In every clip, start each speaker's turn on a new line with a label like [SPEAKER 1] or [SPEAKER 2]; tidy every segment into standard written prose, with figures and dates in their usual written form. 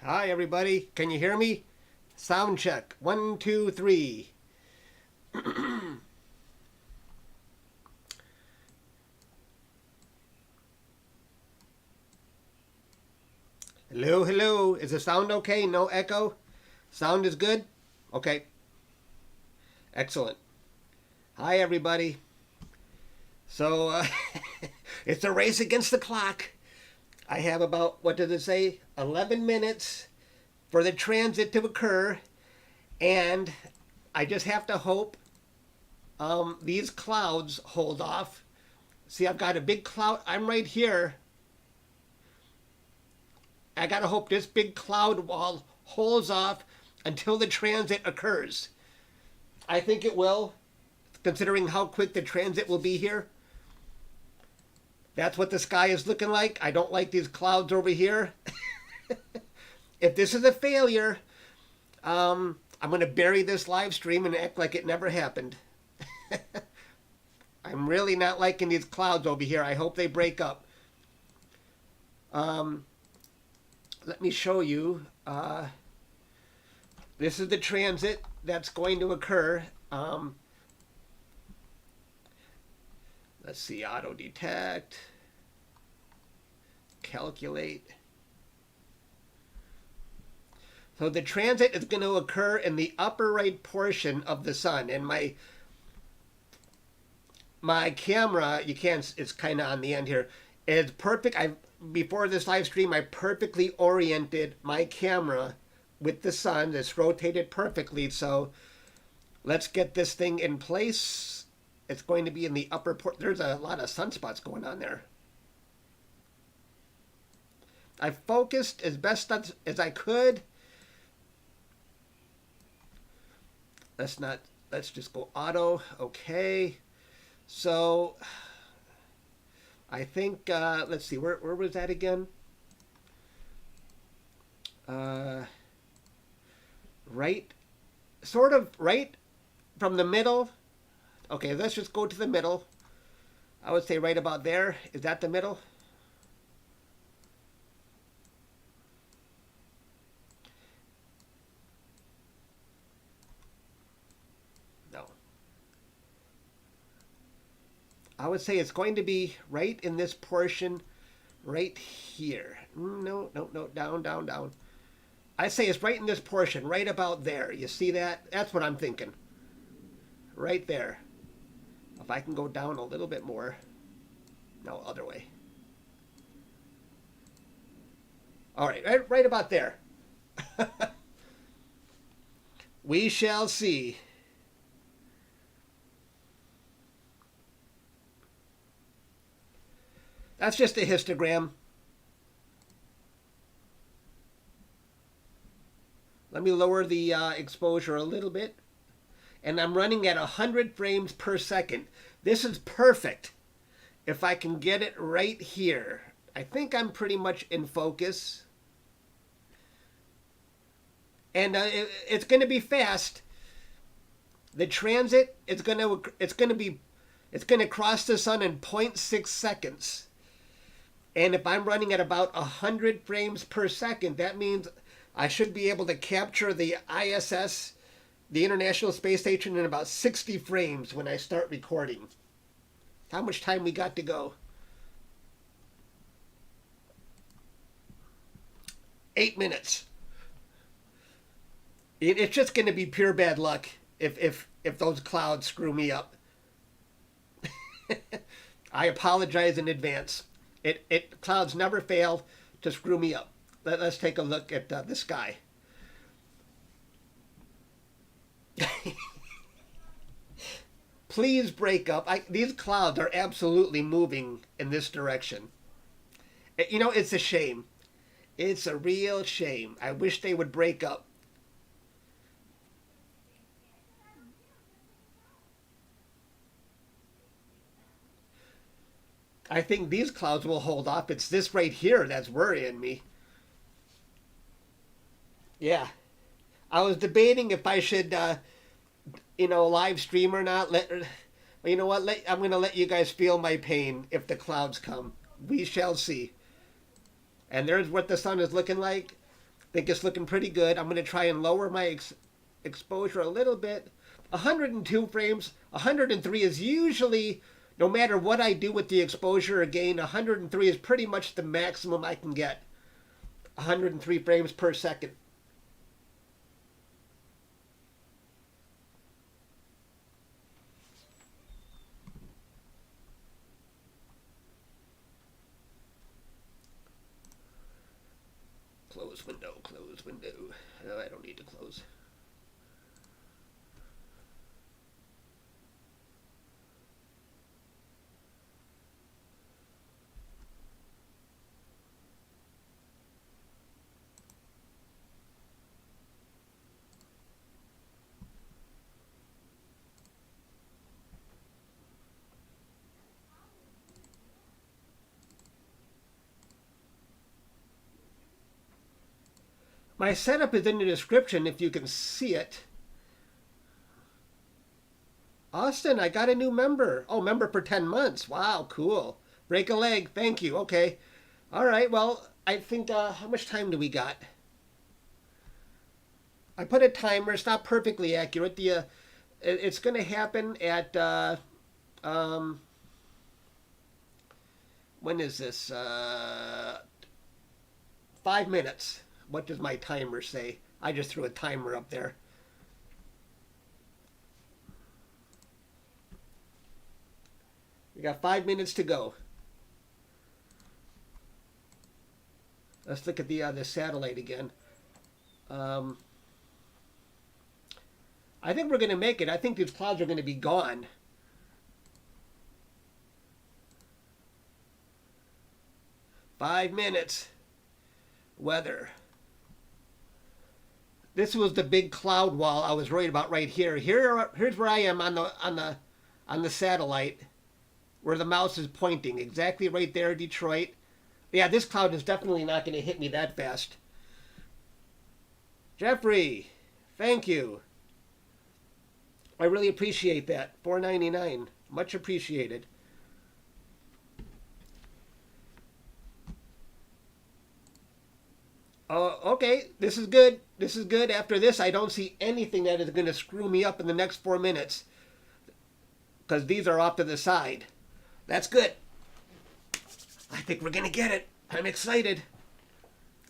[SPEAKER 1] Hi, everybody. Can you hear me? Sound check. 1, 2, 3. Hello, hello. Is the sound okay? No echo? Sound is good? Okay. Excellent. Hi, everybody. So, it's a race against the clock. I have about, what does it say? 11 minutes for the transit to occur. And I just have to hope these clouds hold off. See, I've got a big cloud. I'm right here. I gotta hope this big cloud wall holds off until the transit occurs. I think it will, considering how quick the transit will be here. That's what the sky is looking like. I don't like these clouds over here. If this is a failure, I'm going to bury this live stream and act like it never happened. I'm really not liking these clouds over here. I hope they break up. Let me show you. This is the transit that's going to occur. Let's see, auto detect, calculate. So the transit is going to occur in the upper right portion of the sun, and my camera, you can't, it's kind of on the end here. It's perfect. Before this live stream, I perfectly oriented my camera with the sun. It's rotated perfectly. So let's get this thing in place. It's going to be in the upper port. There's a lot of sunspots going on there. I focused as best as I could. Let's just go auto. Okay. So I think, let's see, where was that again? Right, sort of right from the middle. Okay, let's just go to the middle. I would say right about there. Is that the middle? No. I would say it's going to be right in this portion right here. No, no, no, down, down, down. I say it's right in this portion, right about there. You see that? That's what I'm thinking. Right there. If I can go down a little bit more. No, other way. All right, right about there. We shall see. That's just a histogram. Let me lower the exposure a little bit. And I'm running at 100 frames per second. This is perfect. If I can get it right here. I think I'm pretty much in focus. And it's going to be fast. The transit, it's going to cross the sun in 0.6 seconds. And if I'm running at about 100 frames per second, that means I should be able to capture the ISS, the International Space Station, in about 60 frames when I start recording. How much time we got to go? 8 minutes. It's just going to be pure bad luck if those clouds screw me up. I apologize in advance. Clouds never fail to screw me up. Let's take a look at the sky. Please break up. These clouds are absolutely moving in this direction. You know, it's a shame. It's a real shame. I wish they would break up. I think these clouds will hold off. It's this right here that's worrying me. Yeah. I was debating if I should, live stream or not. You know what? I'm going to let you guys feel my pain if the clouds come. We shall see. And there's what the sun is looking like. think it's looking pretty good. I'm going to try and lower my exposure a little bit. 102 frames. 103 is usually, no matter what I do with the exposure, again, 103 is pretty much the maximum I can get. 103 frames per second. Close window, close window. Oh, I don't need to close. My setup is in the description if you can see it. Austin, I got a new member. Oh, member for 10 months. Wow, cool. Break a leg. Thank you. Okay. All right. Well, I think, how much time do we got? I put a timer. It's not perfectly accurate. It's going to happen at, when is this? 5 minutes. What does my timer say? I just threw a timer up there. We got 5 minutes to go. Let's look at the satellite again. I think we're going to make it. I think these clouds are going to be gone. Five minutes. Weather. This was the big cloud wall I was worried about right here. Here's where I am on the satellite, where the mouse is pointing. Exactly right there, Detroit. Yeah, this cloud is definitely not going to hit me that fast. Jeffrey, thank you. I really appreciate that. $4.99. Much appreciated. Oh, okay. This is good. This is good. After this, I don't see anything that is going to screw me up in the next 4 minutes, because these are off to the side. That's good. I think we're going to get it. I'm excited.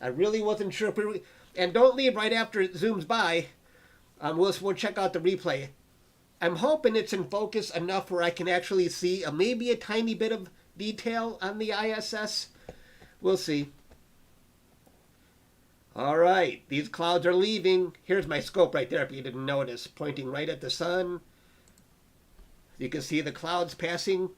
[SPEAKER 1] I really wasn't sure if we were... And don't leave right after it zooms by. We'll check out the replay. I'm hoping it's in focus enough where I can actually see maybe a tiny bit of detail on the ISS. We'll see. All right, these clouds are leaving. Here's my scope right there, if you didn't notice, pointing right at the sun. You can see the clouds passing.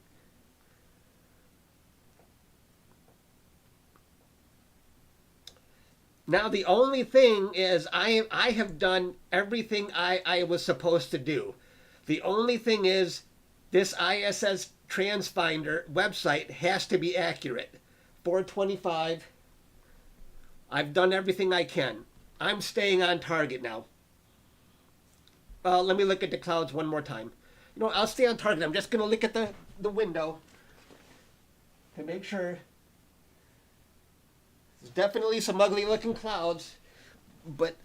[SPEAKER 1] Now, the only thing is I have done everything I was supposed to do. The only thing is this ISS Transfinder website has to be accurate. 425. I've done everything I can. I'm staying on target now. Let me look at the clouds one more time. You know, I'll stay on target. I'm just going to look at the window to make sure. There's definitely some ugly looking clouds, but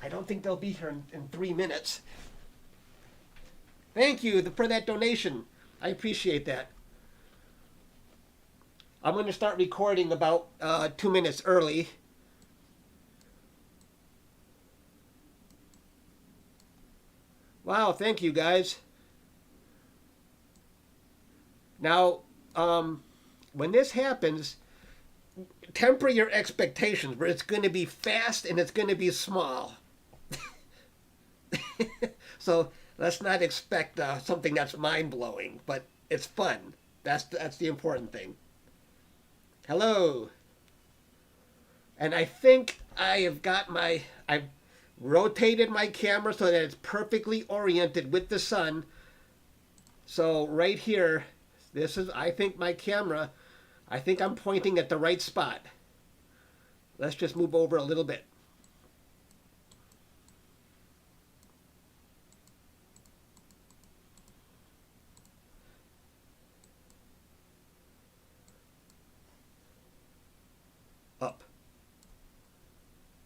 [SPEAKER 1] I don't think they'll be here in 3 minutes. Thank you for that donation. I appreciate that. I'm going to start recording about 2 minutes early. Wow, thank you guys. Now, when this happens, temper your expectations, where it's going to be fast and it's going to be small. So let's not expect something that's mind-blowing, but it's fun. That's the important thing. Hello. And I think I've rotated my camera so that it's perfectly oriented with the sun. So right here, this is, I think my camera, I think I'm pointing at the right spot. Let's just move over a little bit. Up.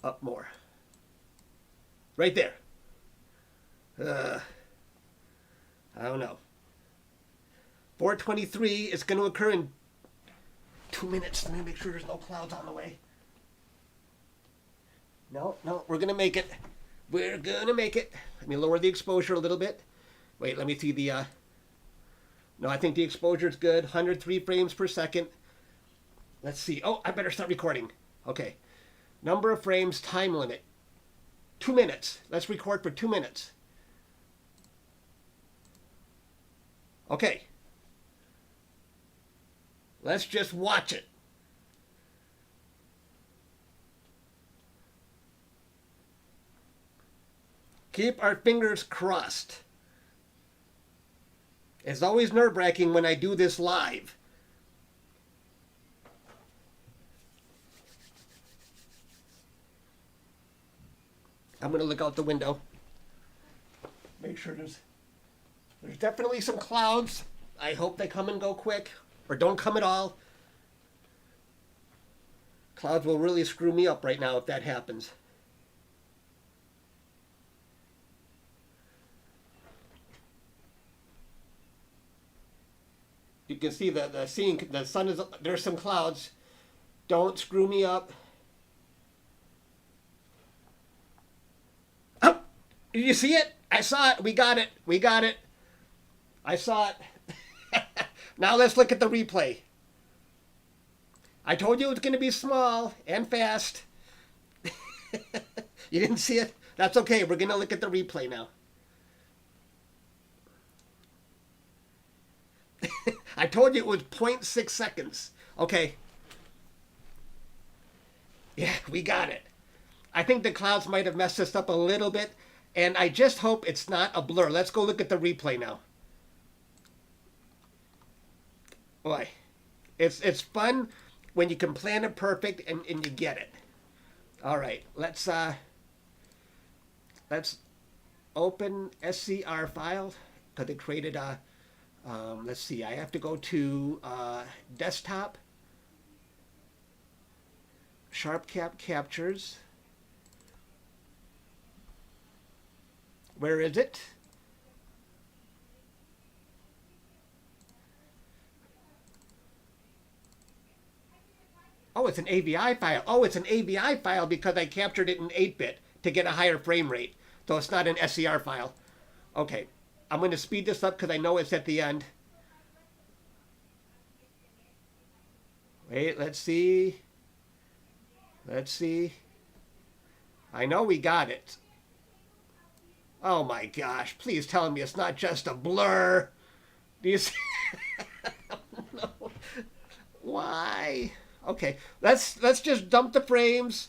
[SPEAKER 1] Up more. Right there. I don't know. 4:23 is going to occur in 2 minutes. Let me make sure there's no clouds on the way. No, we're going to make it. We're going to make it. Let me lower the exposure a little bit. Wait, let me see the... No, I think the exposure is good. 103 frames per second. Let's see. Oh, I better start recording. Okay. Number of frames, time limit. 2 minutes. Let's record for 2 minutes. Okay. Let's just watch it. Keep our fingers crossed. It's always nerve-wracking when I do this live. I'm going to look out the window. Make sure there's definitely some clouds. I hope they come and go quick, or don't come at all. Clouds will really screw me up right now if that happens. You can see the sun is, there's some clouds. Don't screw me up. Oh, did you see it? I saw it. We got it. We got it. I saw it. Now let's look at the replay. I told you it was going to be small and fast. You didn't see it? That's okay. We're going to look at the replay now. I told you it was 0.6 seconds. Okay. Yeah, we got it. I think the clouds might have messed us up a little bit, and I just hope it's not a blur. Let's go look at the replay now. Boy, it's fun when you can plan it perfect and you get it. All right, let's open SCR file because it created a. Let's see, I have to go to desktop, SharpCap captures. Where is it? Oh, it's an AVI file. Oh, it's an AVI file because I captured it in 8-bit to get a higher frame rate. So it's not an SCR file. Okay. I'm going to speed this up because I know it's at the end. Wait, let's see. Let's see. I know we got it. Oh my gosh, please tell me it's not just a blur. Do you see? No. Why? Okay, let's just dump the frames.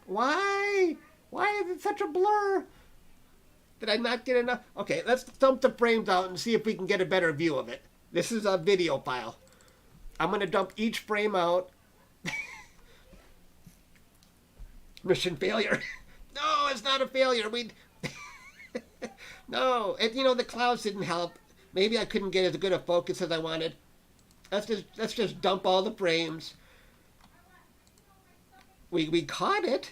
[SPEAKER 1] Why? Why is it such a blur? Did I not get enough? Okay, let's dump the frames out and see if we can get a better view of it. This is a video file. I'm going to dump each frame out. Mission failure. No, it's not a failure. No, you know, the clouds didn't help. Maybe I couldn't get as good a focus as I wanted. Let's just dump all the frames. We caught it.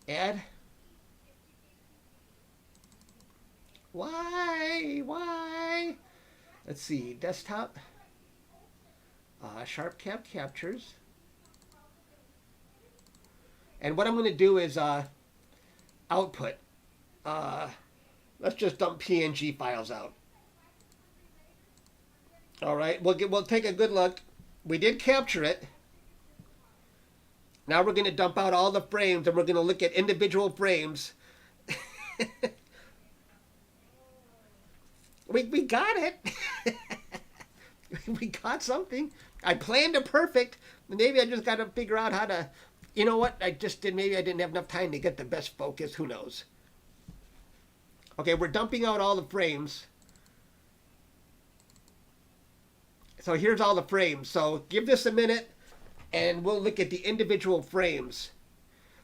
[SPEAKER 1] Add. Why? Let's see, desktop, SharpCap captures. And what I'm going to do is output. Let's just dump PNG files out. All right, we'll take a good look. We did capture it. Now we're going to dump out all the frames and we're going to look at individual frames. We got it. We got something. I planned it perfect. Maybe I just got to figure out how to, you know what? Maybe I didn't have enough time to get the best focus. Who knows? Okay, we're dumping out all the frames. So here's all the frames. So give this a minute and we'll look at the individual frames.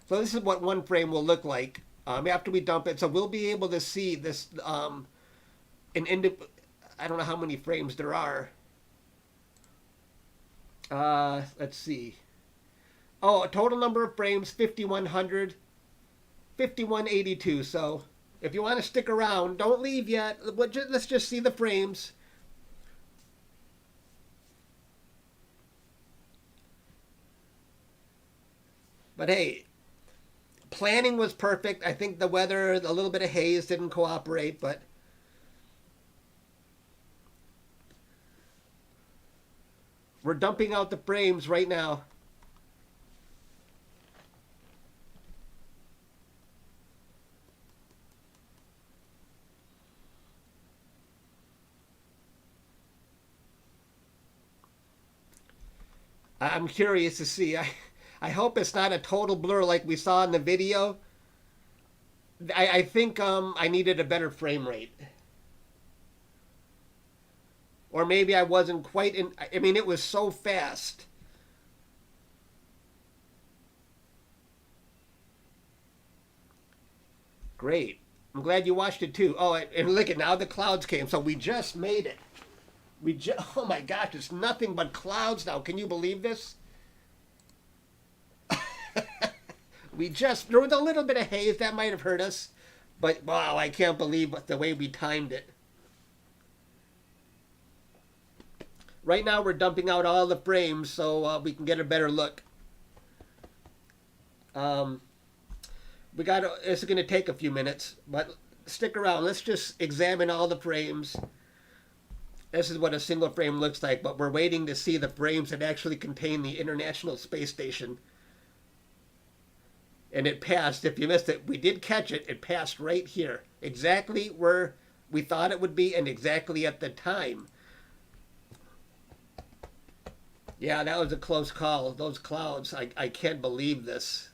[SPEAKER 1] So this is what one frame will look like after we dump it. So we'll be able to see this I don't know how many frames there are. Let's see. Oh, a total number of frames 5100, 5182. So if you want to stick around, don't leave yet. Let's just see the frames. But hey, planning was perfect. I think the weather, a little bit of haze didn't cooperate, but we're dumping out the frames right now. I'm curious to see. I hope it's not a total blur like we saw in the video. I think I needed a better frame rate. Or maybe I wasn't quite in. I mean, it was so fast. Great. I'm glad you watched it too. Oh, and look at now the clouds came. So we just made it. Oh my gosh, it's nothing but clouds now. Can you believe this? There was a little bit of haze that might have hurt us, but wow, I can't believe the way we timed it. Right now we're dumping out all the frames so we can get a better look. This is going to take a few minutes, but stick around. Let's just examine all the frames. This is what a single frame looks like, but we're waiting to see the frames that actually contain the International Space Station. And it passed. If you missed it, we did catch it. It passed right here. Exactly where we thought it would be and exactly at the time. Yeah, that was a close call. Those clouds, I can't believe this.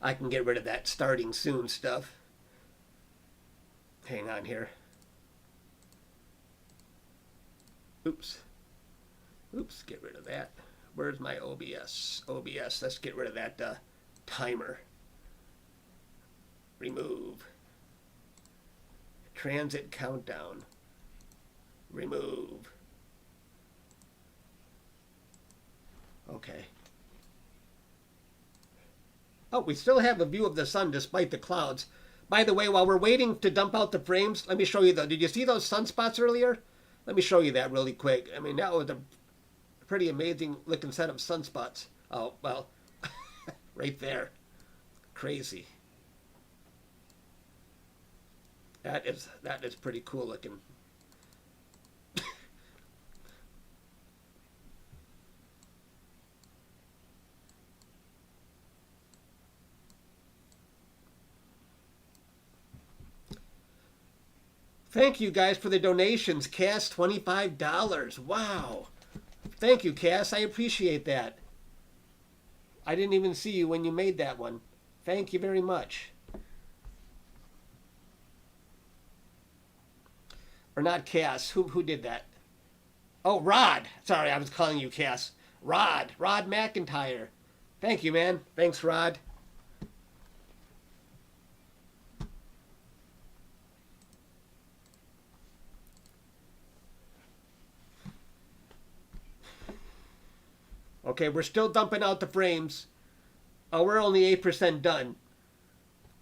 [SPEAKER 1] I can get rid of that starting soon stuff. Hang on here. Oops. Oops, get rid of that. Where's my OBS? OBS, let's get rid of that timer. Remove. Transit countdown. Remove. Okay. Oh, we still have a view of the sun despite the clouds. By the way, while we're waiting to dump out the frames, let me show you did you see those sunspots earlier? Let me show you that really quick. I mean, that was a pretty amazing looking set of sunspots. Oh, well, right there. Crazy. That is pretty cool looking. Thank you guys for the donations. Cass, $25. Wow. Thank you, Cass. I appreciate that. I didn't even see you when you made that one. Thank you very much. Or not Cass. Who did that? Oh, Rod. Sorry, I was calling you Cass. Rod McIntyre. Thank you, man. Thanks, Rod. Okay, we're still dumping out the frames. Oh, we're only 8% done.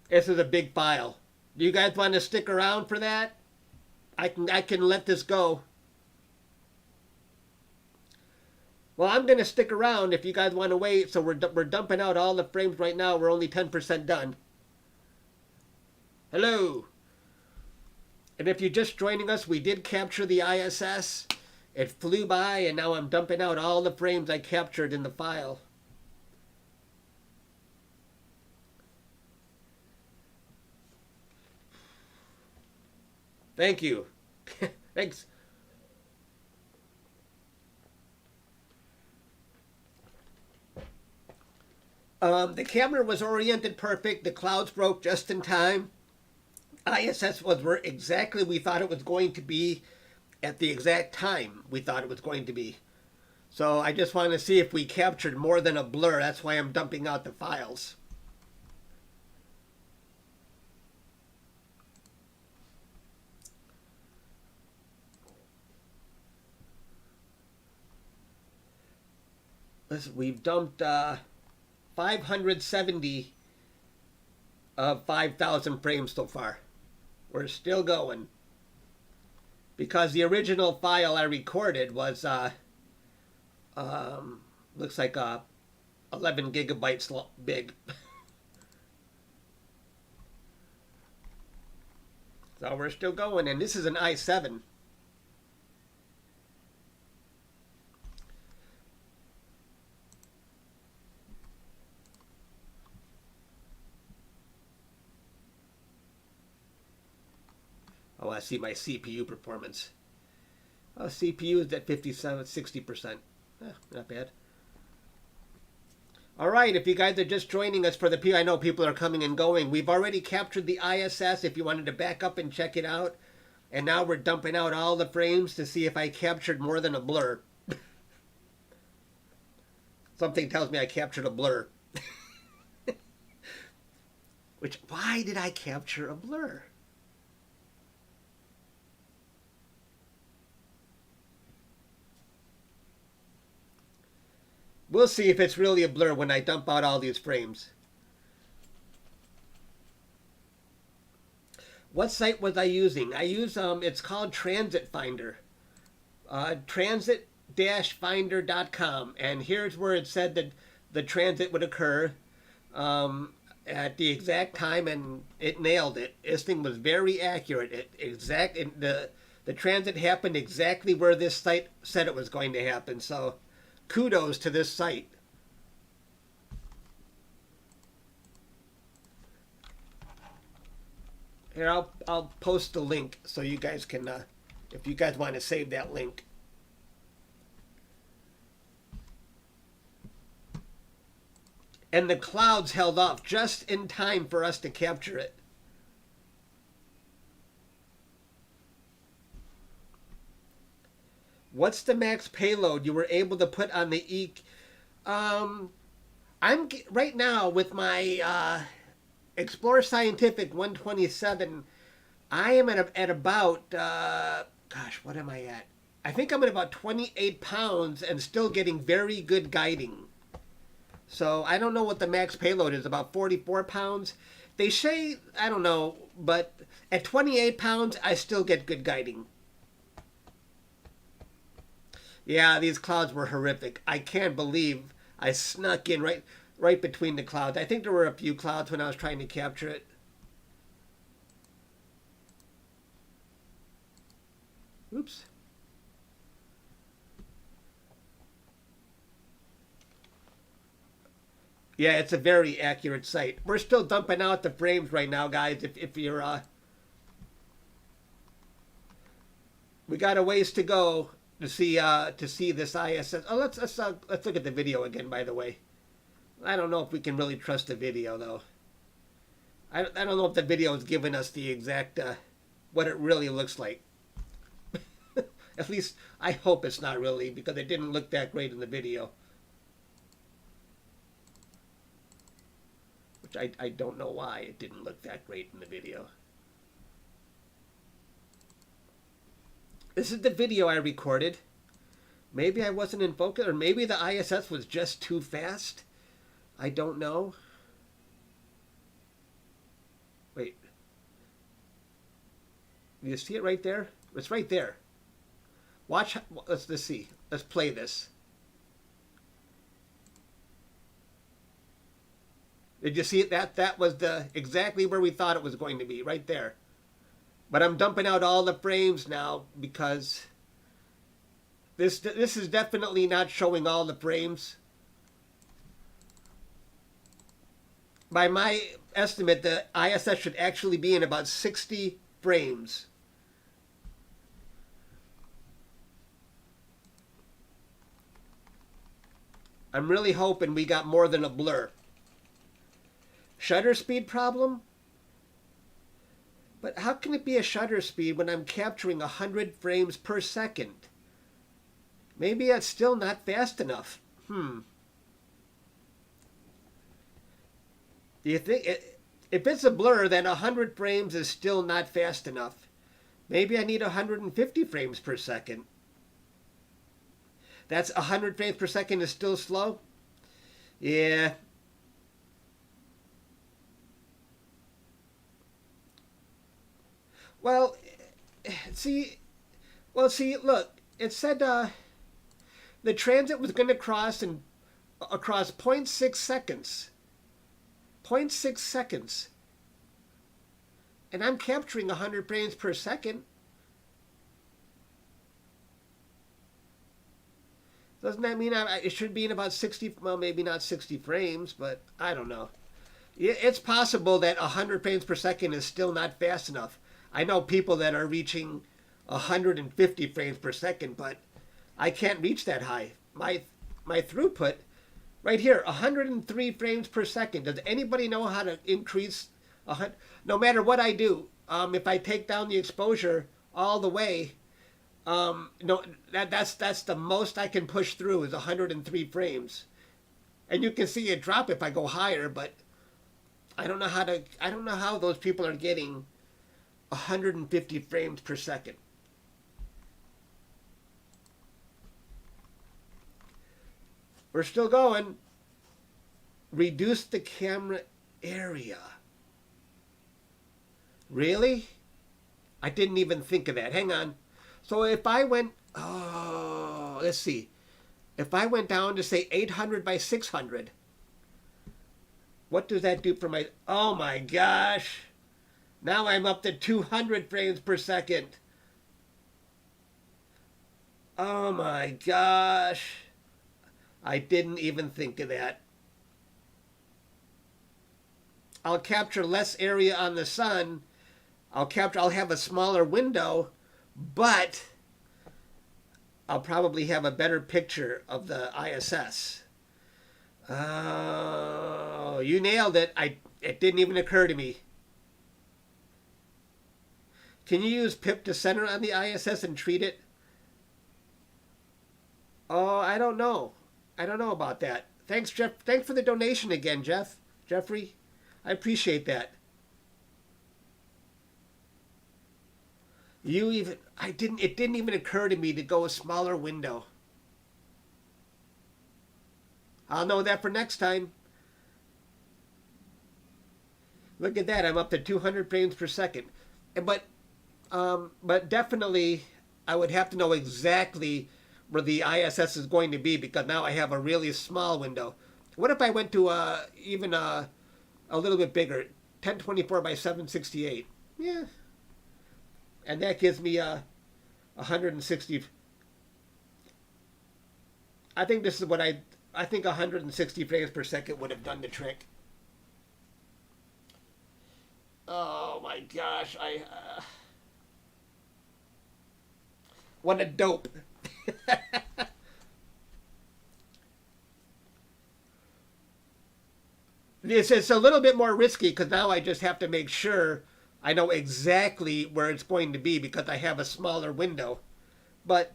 [SPEAKER 1] This is a big file. Do you guys want to stick around for that? I can let this go. Well, I'm going to stick around if you guys want to wait. So we're dumping out all the frames right now. We're only 10% done. Hello. And if you're just joining us, we did capture the ISS. It flew by, and now I'm dumping out all the frames I captured in the file. Thank you. Thanks. The camera was oriented perfect. The clouds broke just in time. ISS was where exactly we thought it was going to be at the exact time we thought it was going to be. So I just want to see if we captured more than a blur. That's why I'm dumping out the files. Listen, we've dumped 570 of 5,000 frames so far. We're still going. Because the original file I recorded was, looks like 11 gigabytes big. So we're still going, and this is an i7. Oh, I see my CPU performance. Oh, CPU is at 60%. Not bad. All right, if you guys are just joining us for the I know people are coming and going. We've already captured the ISS if you wanted to back up and check it out. And now we're dumping out all the frames to see if I captured more than a blur. Something tells me I captured a blur. Why did I capture a blur? We'll see if it's really a blur when I dump out all these frames. What site was I using? I use, it's called Transit Finder. Transit-finder.com. And here's where it said that the transit would occur at the exact time, and it nailed it. This thing was very accurate. The transit happened exactly where this site said it was going to happen. So kudos to this site. Here, I'll post the link so you guys can, if you guys want to save that link. And the clouds held off just in time for us to capture it. What's the max payload you were able to put on the I'm right now with my Explorer Scientific 127. I am at about gosh, what am I at? I think I'm at about 28 pounds and still getting very good guiding. So I don't know what the max payload is, about 44 pounds. They say, I don't know, but at 28 pounds, I still get good guiding. Yeah, these clouds were horrific. I can't believe I snuck in right between the clouds. I think there were a few clouds when I was trying to capture it. Oops. Yeah, it's a very accurate site. We're still dumping out the frames right now, guys. If you're we got a ways to go to see this ISS. Oh, let's look at the video again. By the way, I don't know if we can really trust the video though. I don't know if the video is giving us the exact what it really looks like. At least I hope it's not really, because it didn't look that great in the video. Which I don't know why it didn't look that great in the video. This is the video I recorded. Maybe I wasn't in focus, or maybe the ISS was just too fast. I don't know. Wait. You see it right there? It's right there. Watch. Let's see. Let's play this. Did you see it? That was exactly where we thought it was going to be, right there. But I'm dumping out all the frames now because this is definitely not showing all the frames. By my estimate, the ISS should actually be in about 60 frames. I'm really hoping we got more than a blur. Shutter speed problem? But how can it be a shutter speed when I'm capturing 100 frames per second? Maybe it's still not fast enough. Do you think if it's a blur, then 100 frames is still not fast enough? Maybe I need 150 frames per second. That's 100 frames per second is still slow? Yeah. Well, see, look, it said the transit was going to cross in across zero point 0.6 seconds. 0.6 seconds. And I'm capturing 100 frames per second. Doesn't that mean it should be in about 60, well, maybe not 60 frames, but I don't know. It's possible that 100 frames per second is still not fast enough. I know people that are reaching 150 frames per second, but I can't reach that high. My throughput, right here, 103 frames per second. Does anybody know how to increase? No matter what I do, if I take down the exposure all the way, no, that's the most I can push through is 103 frames, and you can see it drop if I go higher. But I don't know how those people are getting 150 frames per second. We're still going. Reduce the camera area. Really? I didn't even think of that. Hang on. So if I went, oh, let's see. If I went down to say 800 by 600, what does that do for my, oh my gosh. Now I'm up to 200 frames per second. Oh my gosh. I didn't even think of that. I'll capture less area on the sun. I'll have a smaller window, but I'll probably have a better picture of the ISS. Oh, you nailed it. It didn't even occur to me. Can you use PIP to center on the ISS and treat it? Oh, I don't know. I don't know about that. Thanks, Jeff. Thanks for the donation again, Jeffrey. I appreciate that. It didn't even occur to me to go a smaller window. I'll know that for next time. Look at that, I'm up to 200 frames per second. But definitely I would have to know exactly where the ISS is going to be, because now I have a really small window. What if I went to even a little bit bigger, 1024 by 768? Yeah. And that gives me 160. I think this is what I think 160 frames per second would have done the trick. Oh my gosh, what a dope. It's a little bit more risky because now I just have to make sure I know exactly where it's going to be because I have a smaller window. But,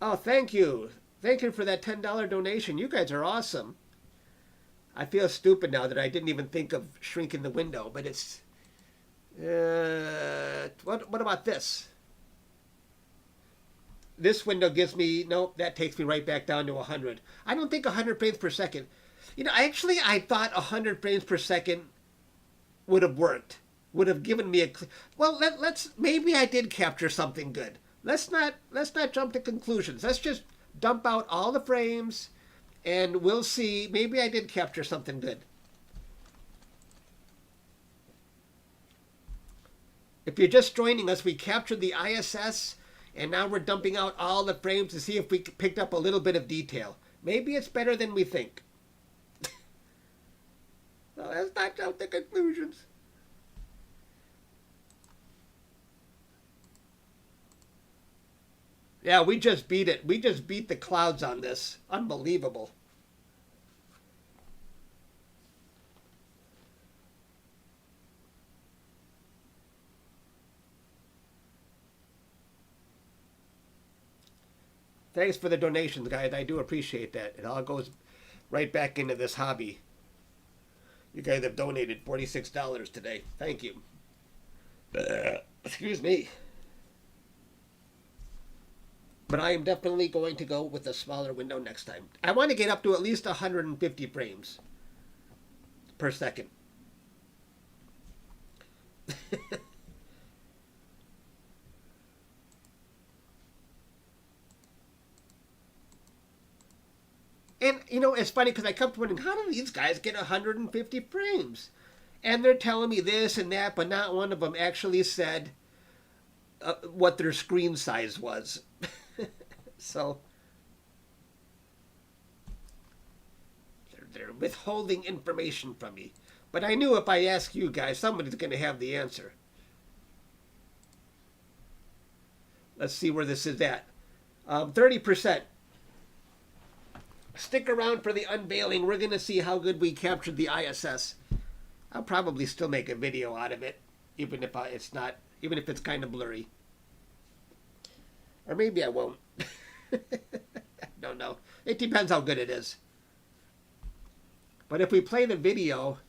[SPEAKER 1] oh, thank you. Thank you for that $10 donation. You guys are awesome. I feel stupid now that I didn't even think of shrinking the window, but it's... what about this? This window gives me... Nope, that takes me right back down to 100. I don't think 100 frames per second... I thought 100 frames per second would have worked. Would have given me a... Well, let's... Maybe I did capture something good. Let's not jump to conclusions. Let's just dump out all the frames, and we'll see. Maybe I did capture something good. If you're just joining us, we captured the ISS, and now we're dumping out all the frames to see if we picked up a little bit of detail. Maybe it's better than we think. So let's not jump to conclusions. Yeah, we just beat it. We just beat the clouds on this. Unbelievable. Thanks for the donations, guys. I do appreciate that. It all goes right back into this hobby. You guys have donated $46 today. Thank you. Excuse me. But I am definitely going to go with a smaller window next time. I want to get up to at least 150 frames per second. And, you know, it's funny because I kept wondering, how do these guys get 150 frames? And they're telling me this and that, but not one of them actually said what their screen size was. So, they're withholding information from me. But I knew if I ask you guys, somebody's going to have the answer. Let's see where this is at. 30%. Stick around for the unveiling. We're going to see how good we captured the ISS. I'll probably still make a video out of it, even if it's kind of blurry. Or maybe I won't. I don't know. It depends how good it is. But if we play the video,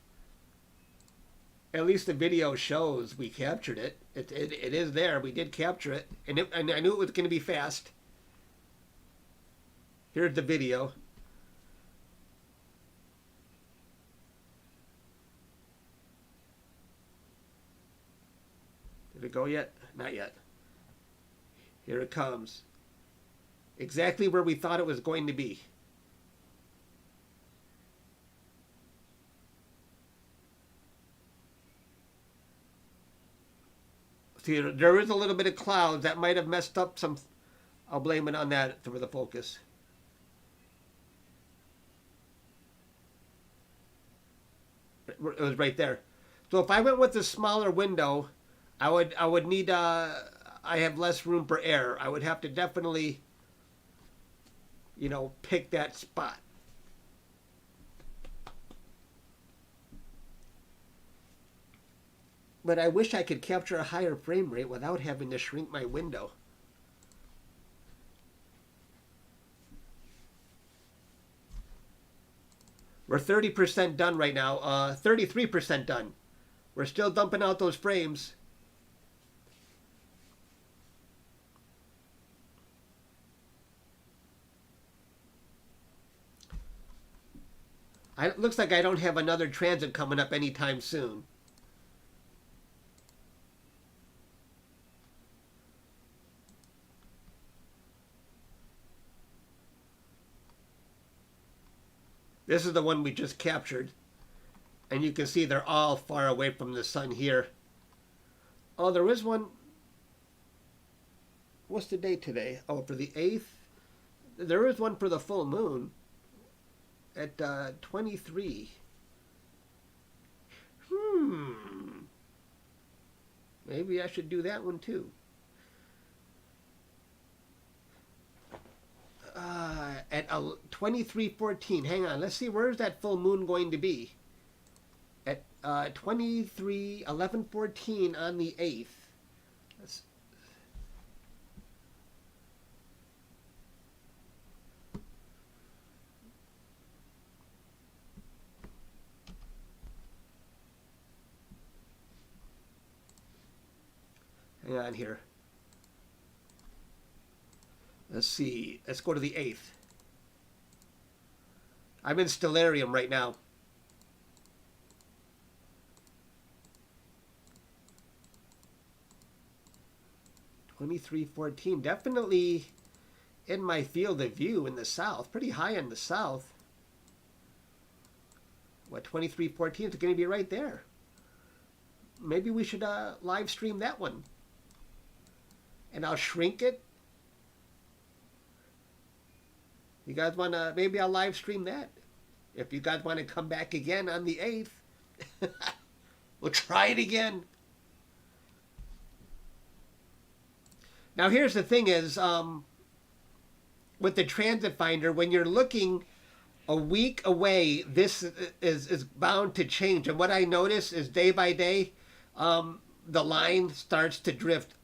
[SPEAKER 1] at least the video shows we captured it. It is there. We did capture it. And I knew it was going to be fast. Here's the video. Did it go yet? Not yet. Here it comes. Exactly where we thought it was going to be. See, there is a little bit of clouds that might have messed up some. I'll blame it on that for the focus. It was right there. So if I went with a smaller window, I would need I have less room for error. I would have to definitely, you know, pick that spot. But I wish I could capture a higher frame rate without having to shrink my window. We're 30% done right now. 33% done. We're still dumping out those frames. It looks like I don't have another transit coming up anytime soon. This is the one we just captured. And you can see they're all far away from the sun here. Oh, there is one. What's the date today? Oh, for the 8th? There is one for the full moon at 23. Maybe I should do that one too. At 23:14. Hang on. Let's see. Where's that full moon going to be? At 11:14 on the 8th. Let's. Hang on here. Let's see. Let's go to the 8th. I'm in Stellarium right now. (23:14). Definitely in my field of view in the south. Pretty high in the south. What, 23:14 is going to be right there. Maybe we should live stream that one. And I'll shrink it. You guys want to, maybe I'll live stream that. If you guys want to come back again on the 8th, we'll try it again. Now here's the thing is, with the transit finder, when you're looking a week away, this is bound to change. And what I notice is day by day, the line starts to drift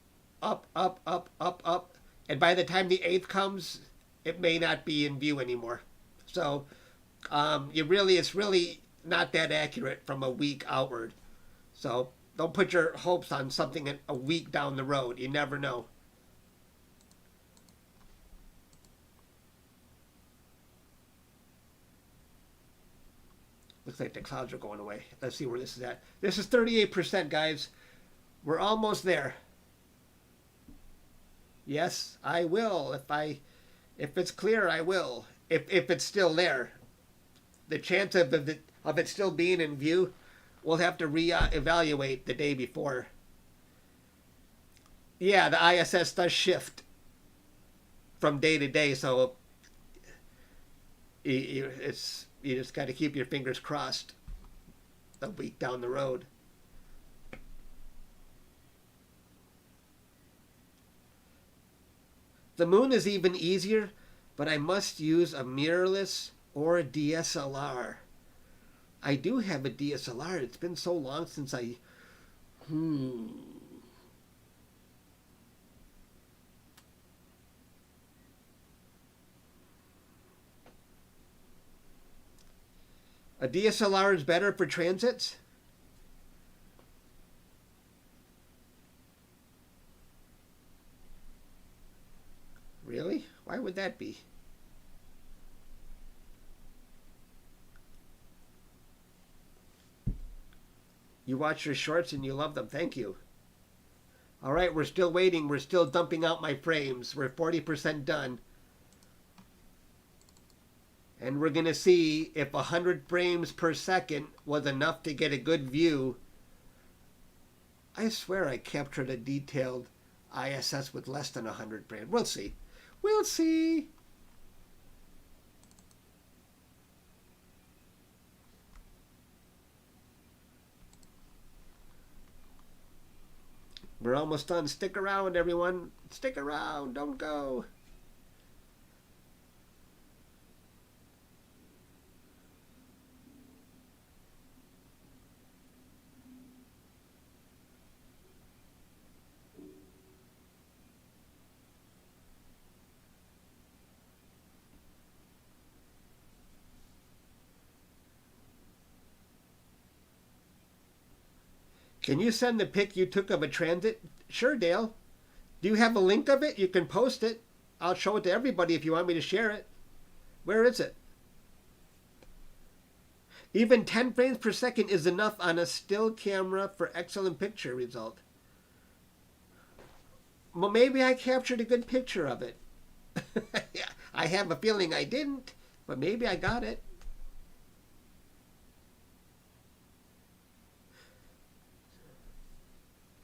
[SPEAKER 1] up, up, up, up, up. And by the time the 8th comes, it may not be in view anymore. So it's really not that accurate from a week outward. So don't put your hopes on something a week down the road. You never know. Looks like the clouds are going away. Let's see where this is at. This is 38%, guys. We're almost there. Yes, I will. If it's clear, I will. If it's still there. The chance of it still being in view, we'll have to evaluate the day before. Yeah, the ISS does shift from day to day, so you just got to keep your fingers crossed a week down the road. The moon is even easier, but I must use a mirrorless or a DSLR. I do have a DSLR. It's been so long since I... A DSLR is better for transits? Really? Why would that be? You watch your shorts and you love them. Thank you. All right, we're still waiting. We're still dumping out my frames. We're 40% done. And we're going to see if 100 frames per second was enough to get a good view. I swear I captured a detailed ISS with less than 100 frames. We'll see. We'll see. We're almost done. Stick around, everyone. Stick around. Don't go. Can you send the pic you took of a transit? Sure, Dale. Do you have a link of it? You can post it. I'll show it to everybody if you want me to share it. Where is it? Even 10 frames per second is enough on a still camera for excellent picture result. Well, maybe I captured a good picture of it. I have a feeling I didn't, but maybe I got it.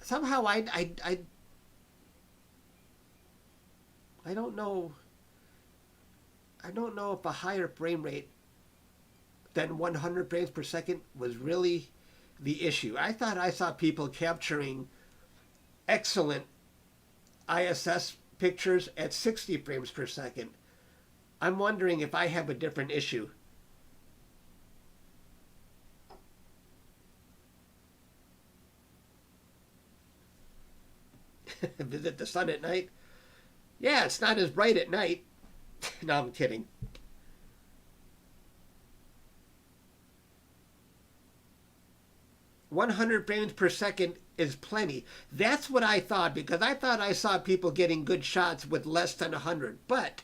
[SPEAKER 1] Somehow I don't know. I don't know if a higher frame rate than 100 frames per second was really the issue. I thought I saw people capturing excellent ISS pictures at 60 frames per second. I'm wondering if I have a different issue. Visit the sun at night? Yeah, it's not as bright at night. No, I'm kidding. "100 frames per second is plenty." That's what I thought, because I thought I saw people getting good shots with less than 100. But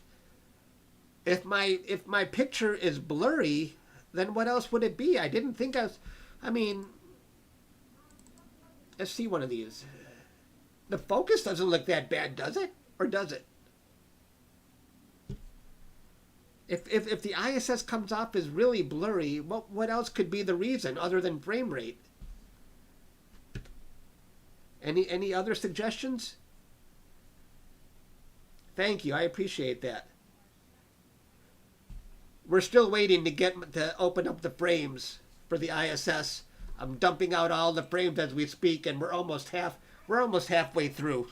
[SPEAKER 1] if my picture is blurry, then what else would it be? I didn't think I mean, let's see one of these. The focus doesn't look that bad, does it? Or does it? If the ISS comes off as really blurry, what else could be the reason other than frame rate? Any other suggestions? Thank you. I appreciate that. We're still waiting to open up the frames for the ISS. I'm dumping out all the frames as we speak, and we're almost halfway through.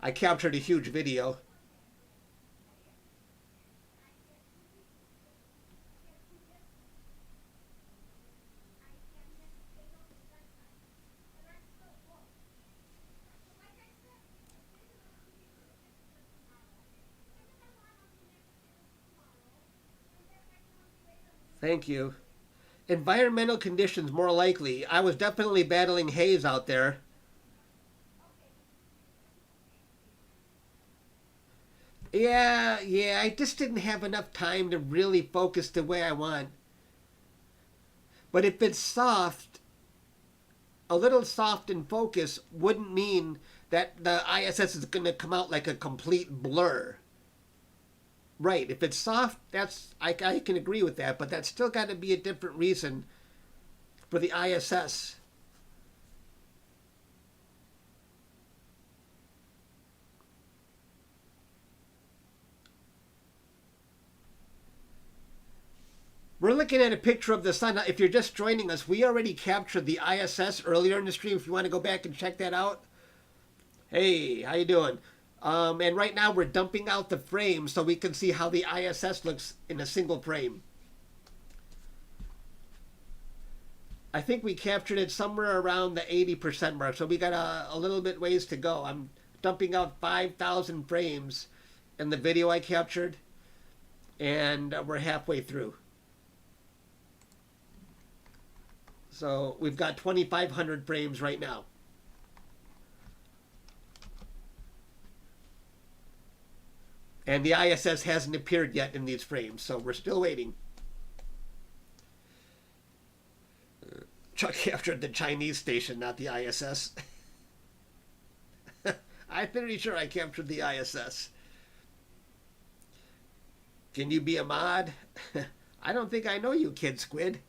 [SPEAKER 1] I captured a huge video. Thank you. Environmental conditions more likely. I was definitely battling haze out there. Yeah, I just didn't have enough time to really focus the way I want. But if it's soft, a little soft in focus wouldn't mean that the ISS is going to come out like a complete blur. Right. If it's soft, I can agree with that, but that's still got to be a different reason for the ISS. We're looking at a picture of the sun. If you're just joining us, we already captured the ISS earlier in the stream. If you want to go back and check that out. Hey, how you doing? And right now we're dumping out the frame so we can see how the ISS looks in a single frame. I think we captured it somewhere around the 80% mark, so we got a little bit ways to go. I'm dumping out 5,000 frames in the video I captured, and we're halfway through. So we've got 2,500 frames right now. And the ISS hasn't appeared yet in these frames, so we're still waiting. Chuck captured the Chinese station, not the ISS. I'm pretty sure I captured the ISS. Can you be a mod? I don't think I know you, Kid Squid.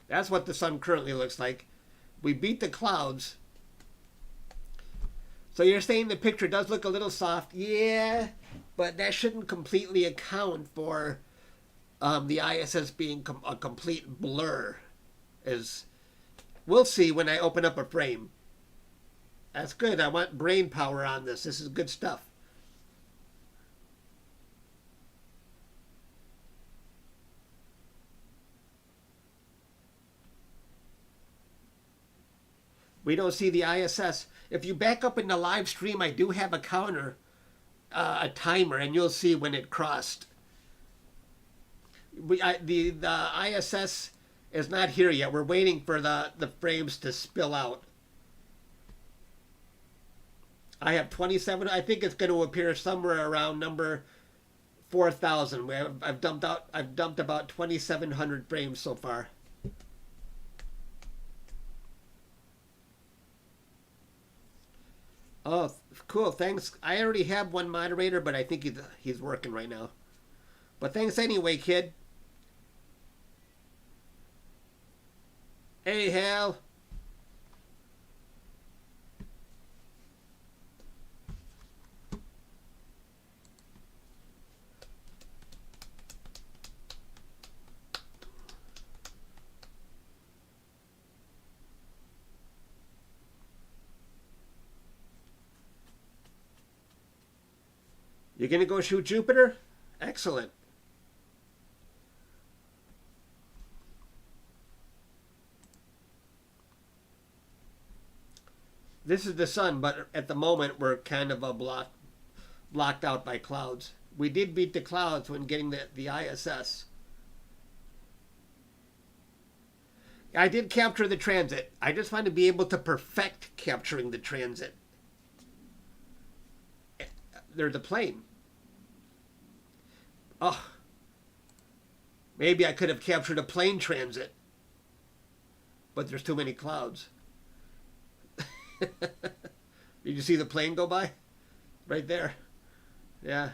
[SPEAKER 1] That's what the sun currently looks like. We beat the clouds. So you're saying the picture does look a little soft? Yeah, but that shouldn't completely account for the ISS being a complete blur. As we'll see when I open up a frame. That's good. I want brain power on this. This is good stuff. We don't see the ISS. If you back up in the live stream, I do have a counter, a timer, and you'll see when it crossed. The ISS is not here yet. We're waiting for the frames to spill out. I have 27. I think it's going to appear somewhere around number 4,000. I've dumped about 2,700 frames so far. Oh, cool. Thanks. I already have one moderator, but I think he's working right now. But thanks anyway, kid. Hey, Hal. You're going to go shoot Jupiter? Excellent. This is the sun, but at the moment we're kind of blocked out by clouds. We did beat the clouds when getting the ISS. I did capture the transit. I just want to be able to perfect capturing the transit. There's a plane. Oh, maybe I could have captured a plane transit, but there's too many clouds. Did you see the plane go by? Right there. Yeah.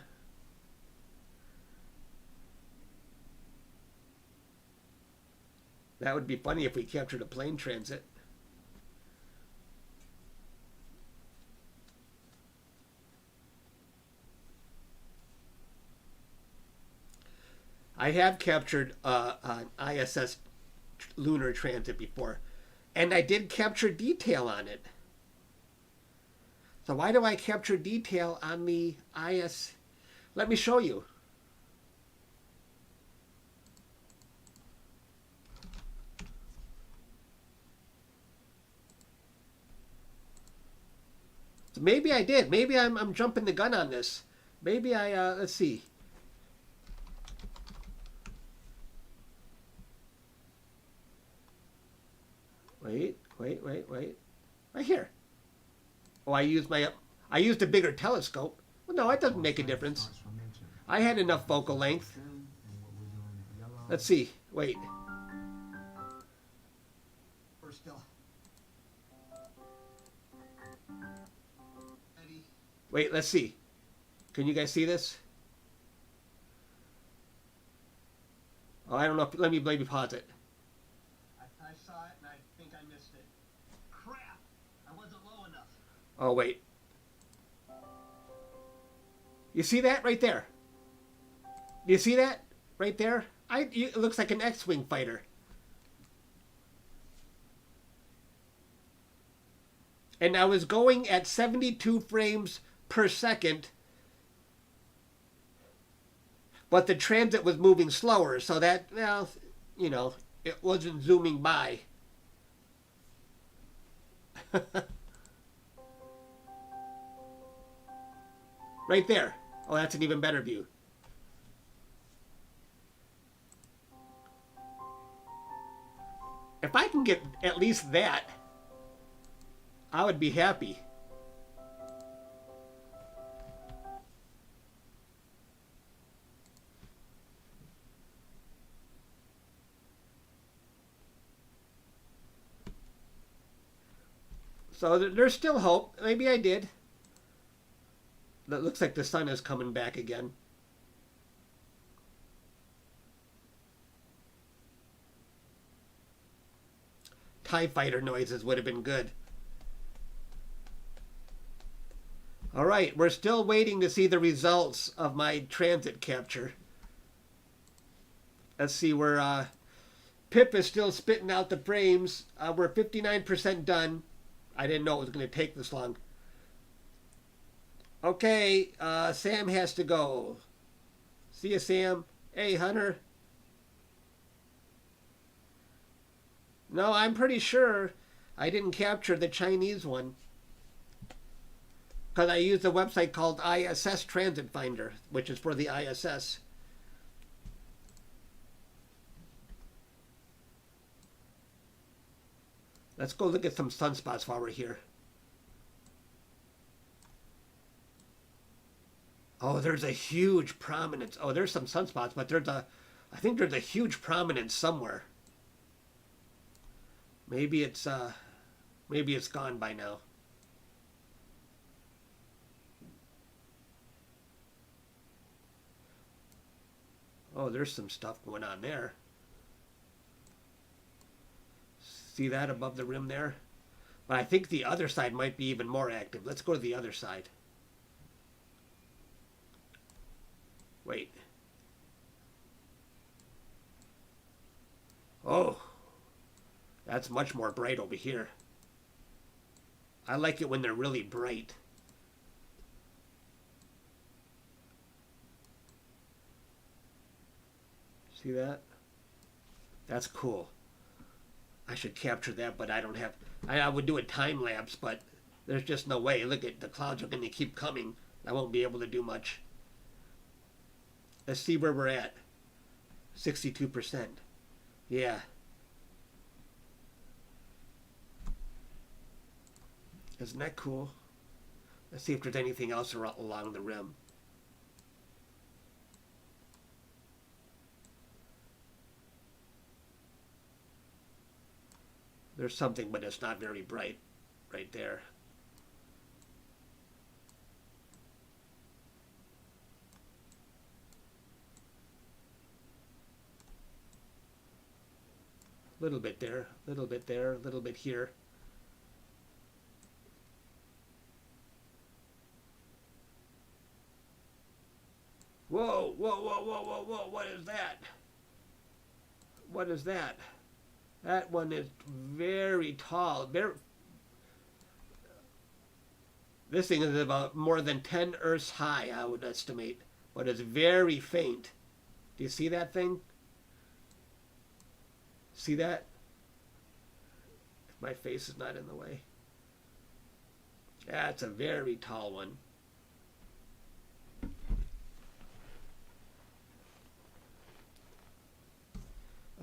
[SPEAKER 1] That would be funny if we captured a plane transit. I have captured an ISS lunar transit before, and I did capture detail on it. So why do I capture detail on the IS? Let me show you. So maybe I did. Maybe I'm jumping the gun on this. Maybe I, let's see. Wait. Right here. Oh, I used a bigger telescope. Well, no, it doesn't make a difference. I had enough focal length. Let's see. Wait. We're still. Wait, let's see. Can you guys see this? Oh, I don't know. Let me pause it. I saw it and I think I missed it. Crap! I wasn't low enough. Oh, wait. You see that right there? Do you see that right there? It looks like an X-Wing fighter. And I was going at 72 frames per second, but the transit was moving slower, so that, well, you know, it wasn't zooming by. Right there. Oh, that's an even better view. If I can get at least that, I would be happy. So there's still hope. Maybe I did. It looks like the sun is coming back again. TIE fighter noises would have been good. All right, we're still waiting to see the results of my transit capture. Let's see, Pip is still spitting out the frames. We're 59% done. I didn't know it was going to take this long. Okay, Sam has to go. See you, Sam. Hey, Hunter. No, I'm pretty sure I didn't capture the Chinese one, because I used a website called ISS Transit Finder, which is for the ISS. Let's go look at some sunspots while we're here. Oh, there's a huge prominence. Oh, there's some sunspots, but I think there's a huge prominence somewhere. Maybe it's gone by now. Oh, there's some stuff going on there. See that above the rim there? But I think the other side might be even more active. Let's go to the other side. Wait. Oh, that's much more bright over here. I like it when they're really bright. See that? That's cool. I should capture that, but I don't have... I would do a time lapse, but there's just no way. Look at the clouds are going to keep coming. I won't be able to do much. Let's see where we're at. 62%. Yeah. Isn't that cool? Let's see if there's anything else along the rim. There's something, but it's not very bright right there. A little bit there, a little bit there, a little bit here. Whoa, whoa, whoa, whoa, whoa, whoa, what is that? What is that? That one is very tall. This thing is about more than 10 Earths high, I would estimate. But it's very faint. Do you see that thing? See that? If my face is not in the way. That's a very tall one.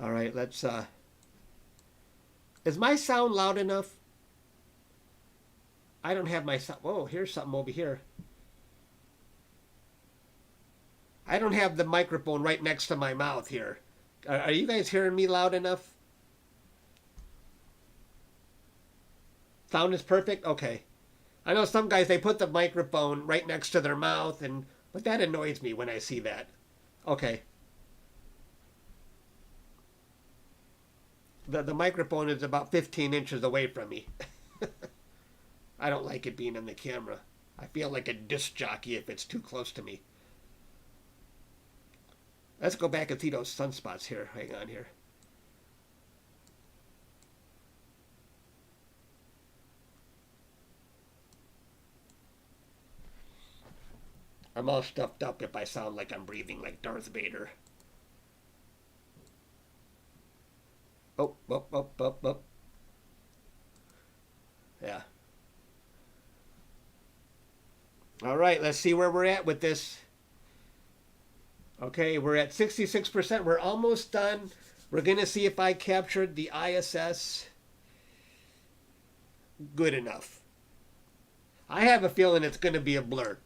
[SPEAKER 1] All right, let's is my sound loud enough? I don't have my sound. Whoa, here's something over here. I don't have the microphone right next to my mouth here. Are you guys hearing me loud enough? Sound is perfect? Okay. I know some guys, they put the microphone right next to their mouth, but that annoys me when I see that. Okay. The microphone is about 15 inches away from me. I don't like it being in the camera. I feel like a disc jockey if it's too close to me. Let's go back and see those sunspots here. Hang on here. I'm all stuffed up if I sound like I'm breathing like Darth Vader. Oh, oh, oh, oh, oh. Yeah. All right, let's see where we're at with this. Okay, we're at 66%. We're almost done. We're going to see if I captured the ISS good enough. I have a feeling it's going to be a blur.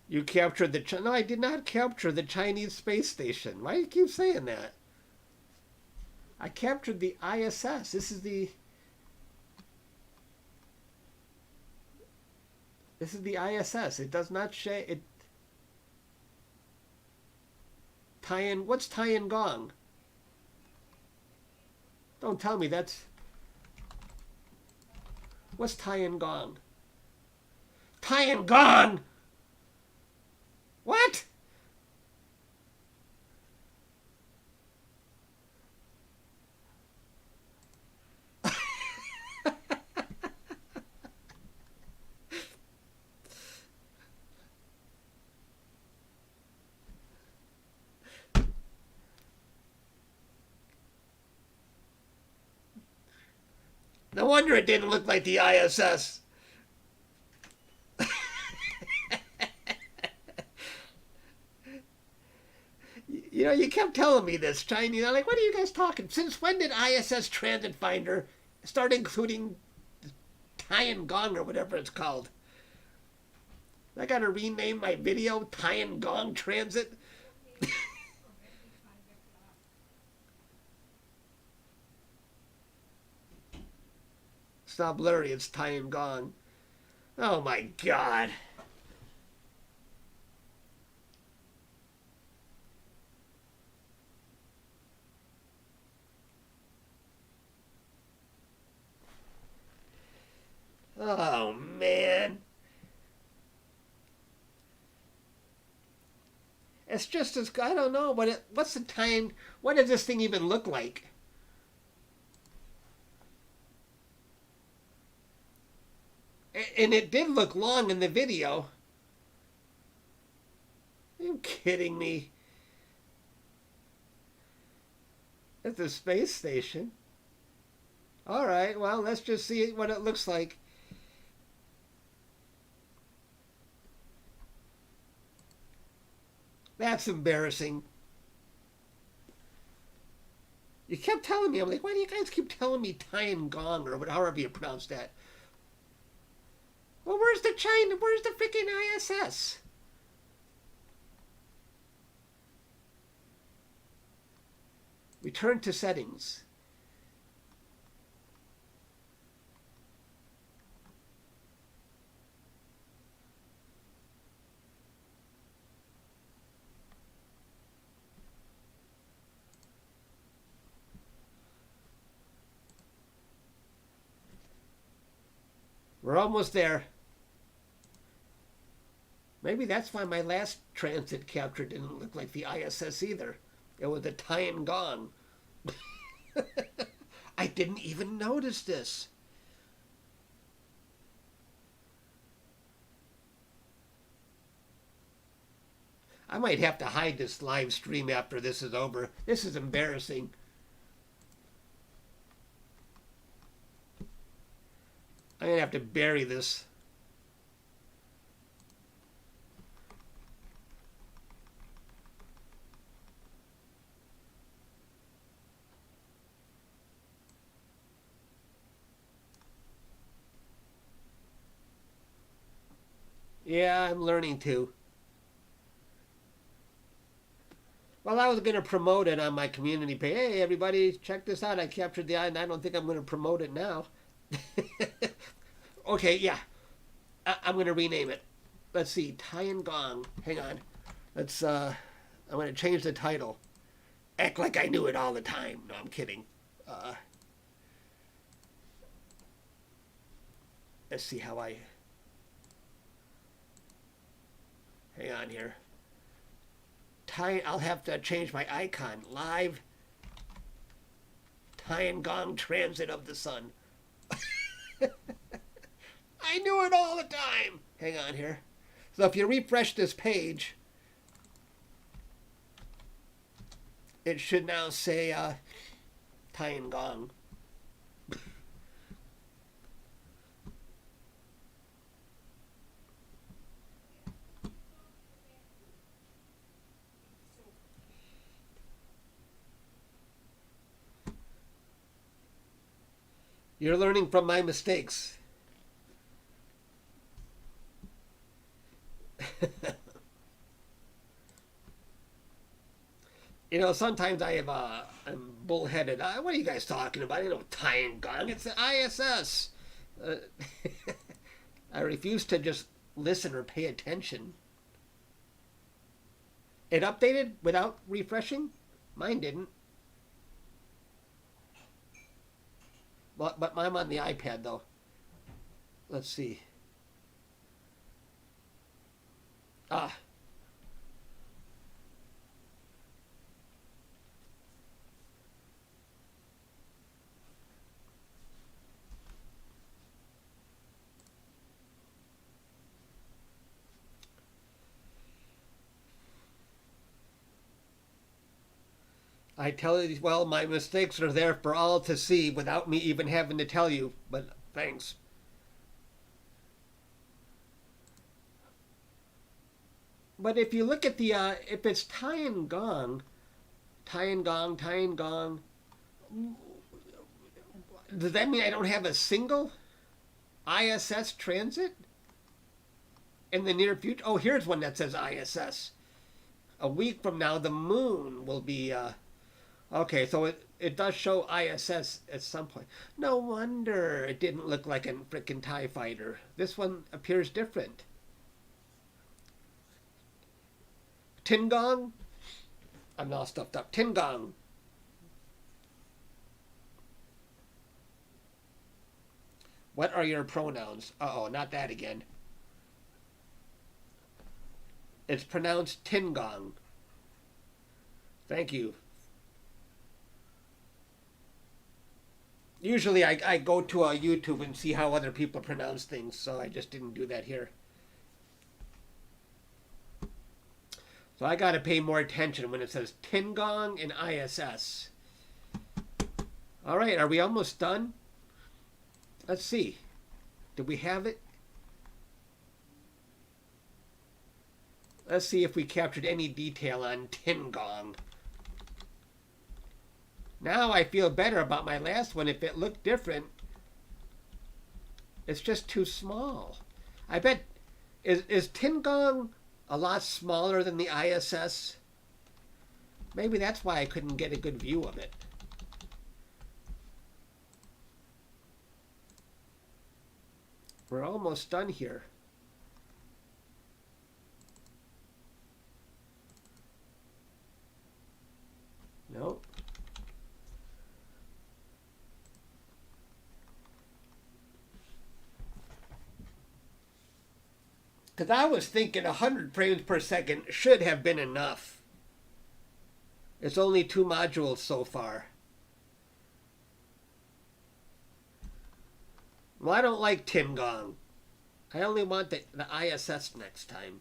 [SPEAKER 1] You captured the... No, I did not capture the Chinese space station. Why do you keep saying that? I captured the ISS. This is the ISS. It does not show it. What's Tiangong? Don't tell me that's... What's Tiangong? Tiangong! What? No wonder it didn't look like the ISS. You know, you kept telling me this, Chinese. I'm like, what are you guys talking? Since when did ISS Transit Finder start including Tiangong or whatever it's called? I gotta rename my video Tiangong Transit. It's not blurry, it's Tiangong. Oh my god. Oh man. It's just as... I don't know. What's the time... What does this thing even look like? And it did look long in the video. Are you kidding me? It's a space station. Alright, well, let's just see what it looks like. That's embarrassing. You kept telling me, I'm like, why do you guys keep telling me Tiangong or however you pronounce that? Well, where's the freaking ISS? Return to settings. We're almost there. Maybe that's why my last transit capture didn't look like the ISS either. It was the Tiangong. I didn't even notice this. I might have to hide this live stream after this is over. This is embarrassing. I'm going to have to bury this. Yeah, I'm learning to. Well, I was going to promote it on my community page. Hey, everybody, check this out. I captured the eye, and I don't think I'm going to promote it now. Okay, yeah. I'm going to rename it. Let's see. Tiangong. Hang on. I'm going to change the title. Act like I knew it all the time. No, I'm kidding. Let's see how I... Hang on here. I'll have to change my icon. Live Tiangong Transit of the Sun. I knew it all the time. Hang on here. So if you refresh this page, it should now say Tiangong. You're learning from my mistakes. You know, sometimes I'm bullheaded. What are you guys talking about? You know, Tiangong. It's the ISS. I refuse to just listen or pay attention. It updated without refreshing? Mine didn't. But I'm on the iPad, though. Let's see. Ah. I tell you, well, my mistakes are there for all to see without me even having to tell you, but thanks. But if you look at the, if it's Tiangong, does that mean I don't have a single ISS transit in the near future? Oh, here's one that says ISS. A week from now, the moon will be, okay, so it does show ISS at some point. No wonder it didn't look like a frickin' TIE fighter. This one appears different. Tiangong? I'm all stuffed up. Tiangong. What are your pronouns? Uh-oh, not that again. It's pronounced Tiangong. Thank you. Usually I go to YouTube and see how other people pronounce things, so I just didn't do that here. So I got to pay more attention when it says Tiangong and ISS. All right, are we almost done? Let's see. Do we have it? Let's see if we captured any detail on Tiangong. Now I feel better about my last one. If it looked different, it's just too small. I bet, is Tiangong a lot smaller than the ISS? Maybe that's why I couldn't get a good view of it. We're almost done here. Nope. Because I was thinking 100 frames per second should have been enough. It's only 2 modules so far. Well, I don't like Tiangong. I only want the ISS next time.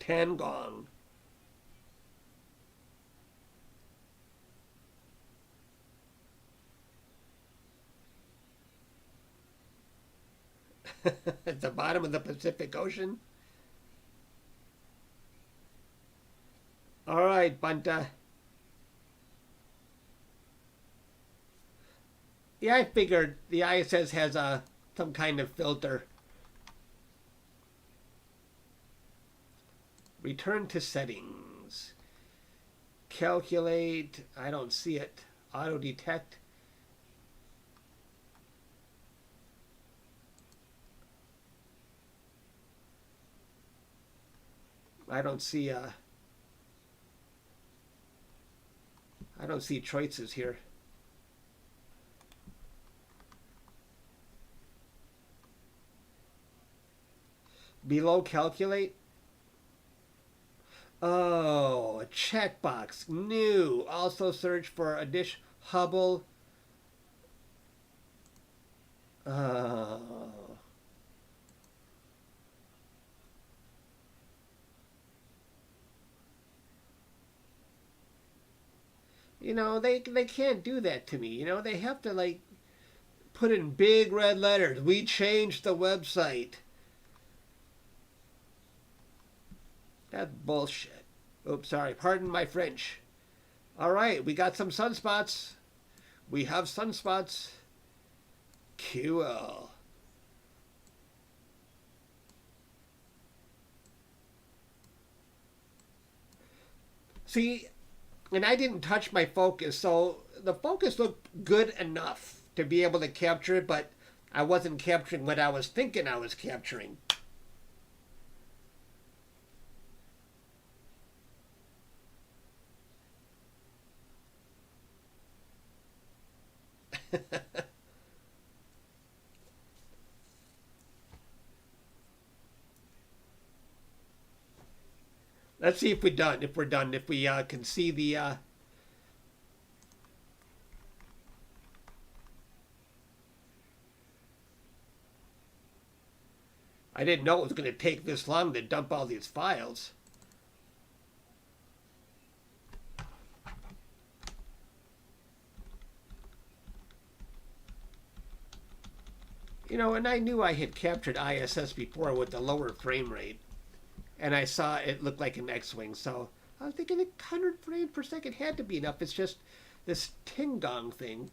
[SPEAKER 1] Tiangong. At the bottom of the Pacific Ocean. All right, Bunta. Yeah, I figured the ISS has some kind of filter. Return to settings. Calculate. I don't see it. Auto detect. I don't see I don't see choices here. Below calculate. Oh, a checkbox. New. Also search for a dish Hubble. Oh. You know, they can't do that to me. You know, they have to like put in big red letters. We changed the website. That's bullshit. Oops, sorry. Pardon my French. All right, we got some sunspots. We have sunspots. Cool. See, and I didn't touch my focus, so the focus looked good enough to be able to capture it, but I wasn't capturing what I was thinking I was capturing. Let's see if we're done. If we're done, if we can see the. I didn't know it was going to take this long to dump all these files. You know, and I knew I had captured ISS before with the lower frame rate, and I saw it looked like an X-wing, so I was thinking 100 frames per second had to be enough. It's just this Tiangong thing.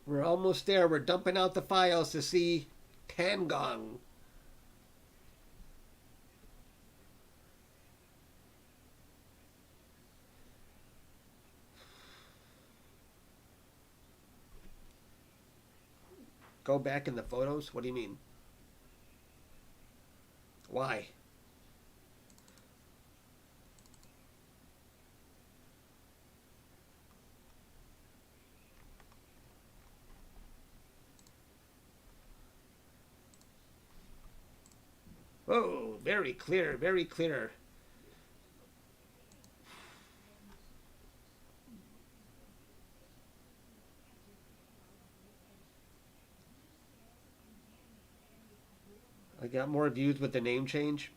[SPEAKER 1] We're almost there. We're dumping out the files to see Tiangong. Go back in the photos? What do you mean? Why? Oh, very clear, very clear. I got more views with the name change.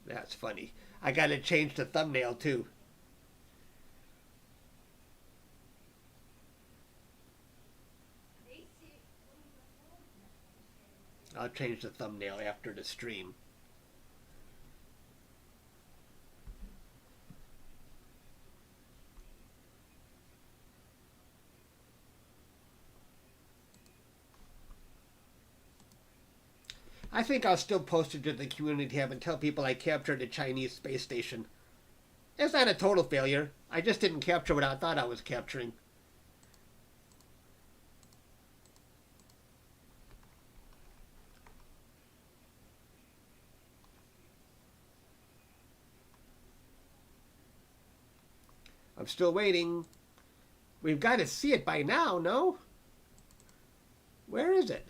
[SPEAKER 1] That's funny. I got to change the thumbnail too. I'll change the thumbnail after the stream. I think I'll still post it to the community tab and tell people I captured a Chinese space station. It's not a total failure. I just didn't capture what I thought I was capturing. I'm still waiting. We've got to see it by now, no? Where is it?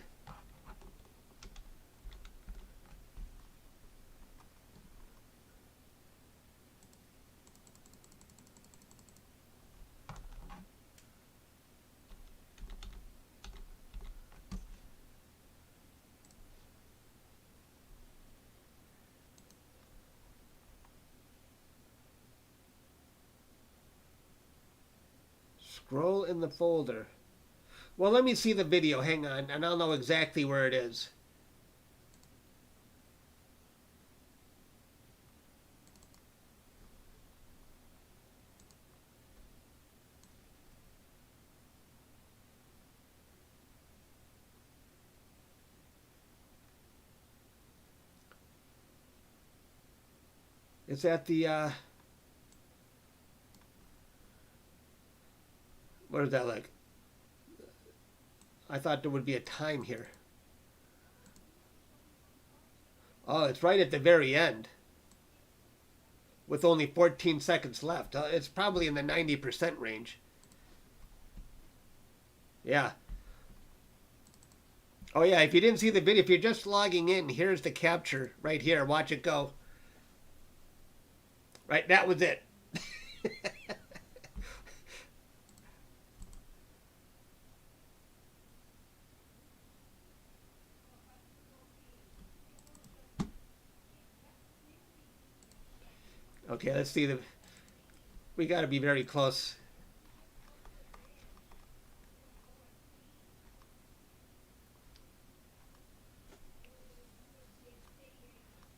[SPEAKER 1] Scroll in the folder. Well, let me see the video. Hang on, and I'll know exactly where it is. It's at the, what is that like? I thought there would be a time here. Oh, it's right at the very end. With only 14 seconds left. It's probably in the 90% range. Yeah. Oh yeah, if you didn't see the video, if you're just logging in, here's the capture right here. Watch it go. Right, that was it. Okay, let's see the... We got to be very close.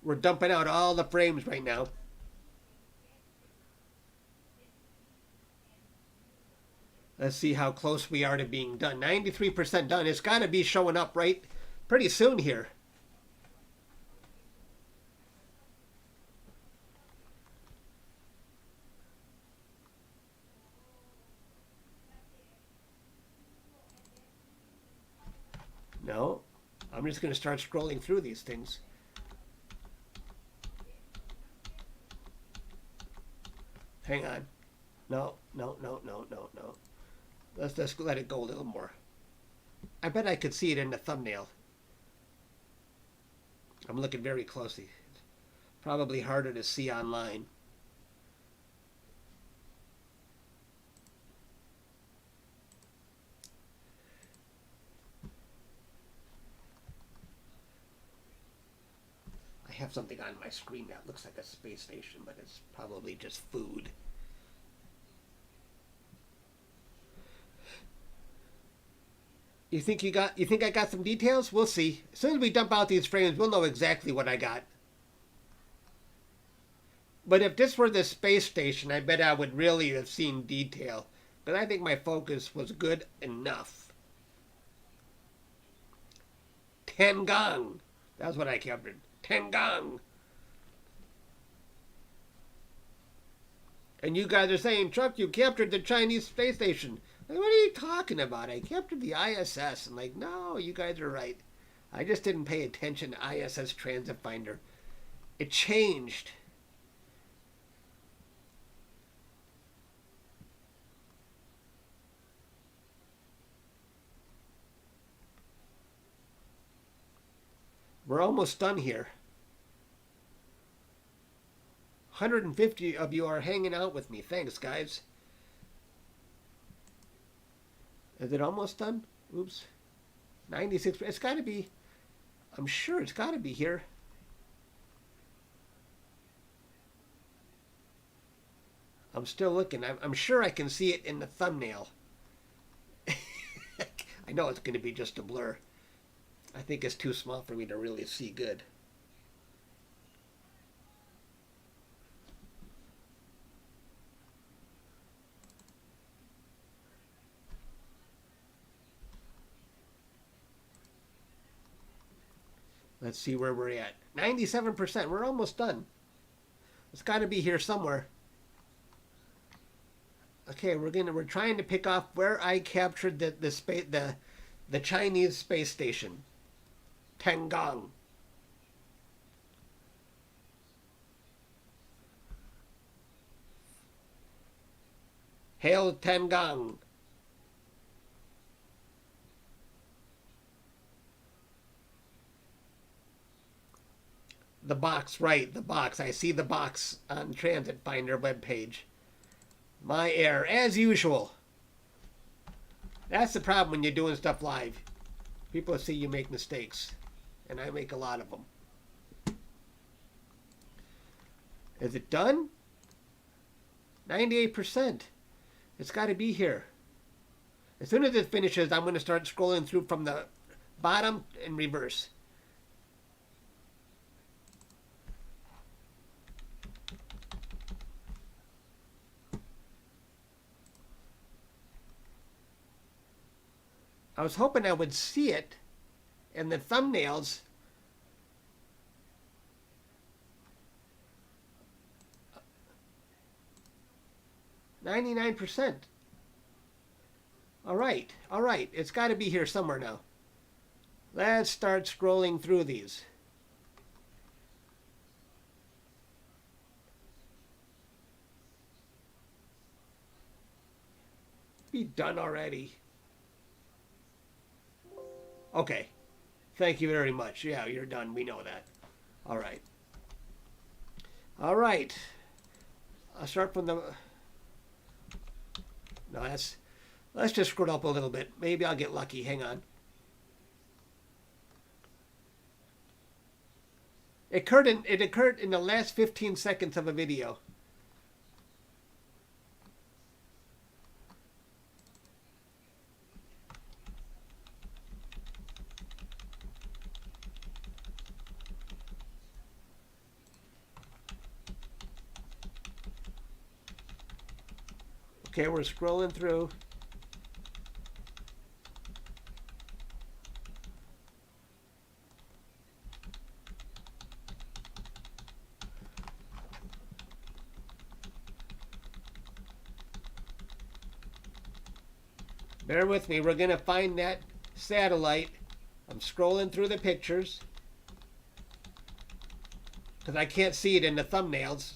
[SPEAKER 1] We're dumping out all the frames right now. Let's see how close we are to being done. 93% done. It's got to be showing up right pretty soon here. No, I'm just going to start scrolling through these things. Hang on. No. Let's just let it go a little more. I bet I could see it in the thumbnail. I'm looking very closely. It's probably harder to see online. I have something on my screen that looks like a space station, but it's probably just food. You think I got some details? We'll see. As soon as we dump out these frames, we'll know exactly what I got. But if this were the space station, I bet I would really have seen detail. But I think my focus was good enough. Tiangong. That's what I captured. Tiangong. And you guys are saying, Chuck, you captured the Chinese space station. Like, what are you talking about? I captured the ISS. I'm like, no, you guys are right. I just didn't pay attention to ISS Transit Finder. It changed. We're almost done here. 150 of you are hanging out with me. Thanks, guys. Is it almost done? Oops. 96. It's got to be. I'm sure it's got to be here. I'm still looking. I'm sure I can see it in the thumbnail. I know it's going to be just a blur. I think it's too small for me to really see good. Let's see where we're at. 97%. We're almost done. It's got to be here somewhere. Okay, we're trying to pick off where I captured the Chinese space station. Tiangong. Hail Tiangong. The box, right, the box. I see the box on Transit Finder webpage. My error, as usual. That's the problem when you're doing stuff live. People see you make mistakes, and I make a lot of them. Is it done? 98%. It's got to be here. As soon as it finishes, I'm going to start scrolling through from the bottom in reverse. I was hoping I would see it in the thumbnails. $99%. All right. It's got to be here somewhere now. Let's start scrolling through these. Be done already. Okay. Thank you very much. Yeah, you're done. We know that. All right. All right. I'll start from the... No, let's just scroll up a little bit. Maybe I'll get lucky. Hang on. It occurred in the last 15 seconds of a video. Okay, we're scrolling through. Bear with me. We're going to find that satellite. I'm scrolling through the pictures because I can't see it in the thumbnails.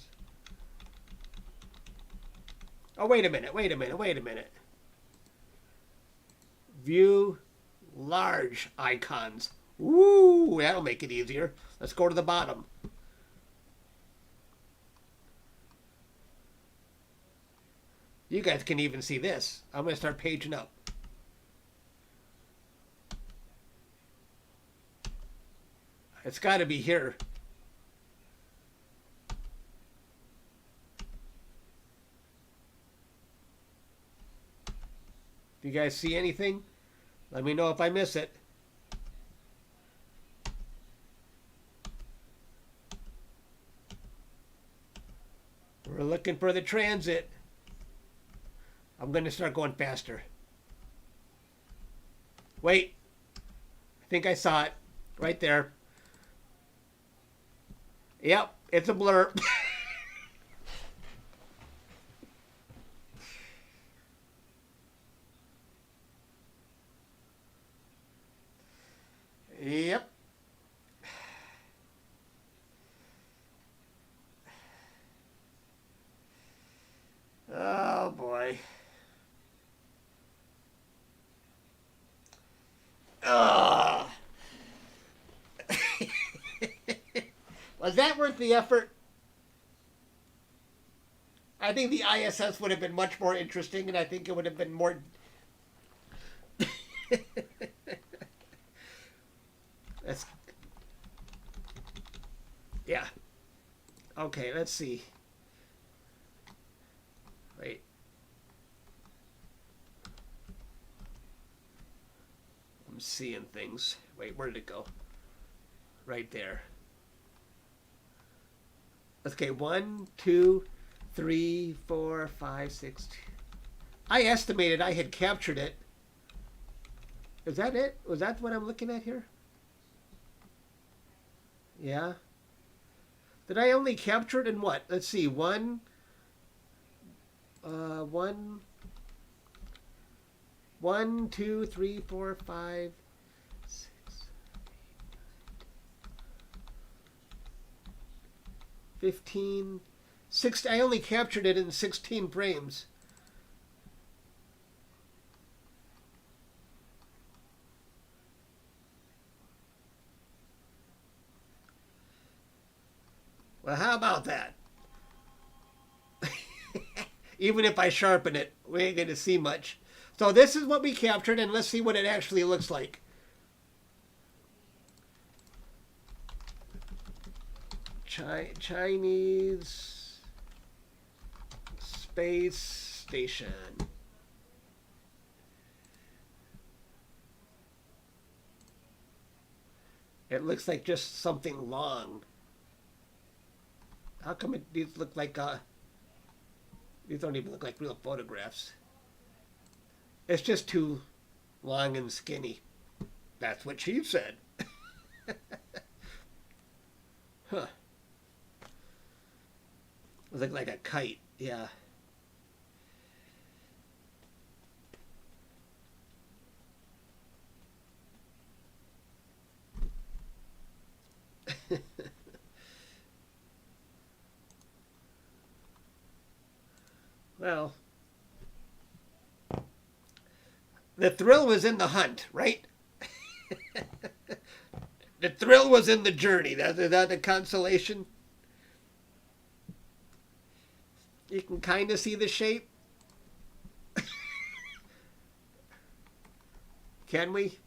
[SPEAKER 1] Oh, wait a minute. View large icons. Ooh, that'll make it easier. Let's go to the bottom. You guys can even see this. I'm going to start paging up. It's got to be here. Do you guys see anything? Let me know if I miss it. We're looking for the transit. I'm going to start going faster. Wait. I think I saw it. Right there. Yep, it's a blur. Yep. Oh boy. Ugh. Was that worth the effort? I think the ISS would have been much more interesting, and I think it would have been more... That's... Yeah. Okay, let's see. Wait. I'm seeing things. Wait, where did it go? Right there. Okay, 1, 2, 3, 4, 5, 6. I estimated I had captured it. Is that it? Was that what I'm looking at here? Yeah. Did I only capture it in what? Let's see. 1, 2, 3, 4, 5, 6, 15, 16. I only captured it in 16 frames. Well, how about that? Even if I sharpen it, we ain't going to see much. So this is what we captured, and let's see what it actually looks like. Chinese Space Station. It looks like just something long. How come these look like, these don't even look like real photographs. It's just too long and skinny. That's what she said. Huh. It looked like a kite, yeah. Well, the thrill was in the hunt, right? The thrill was in the journey. That's the consolation. You can kind of see the shape. Can we?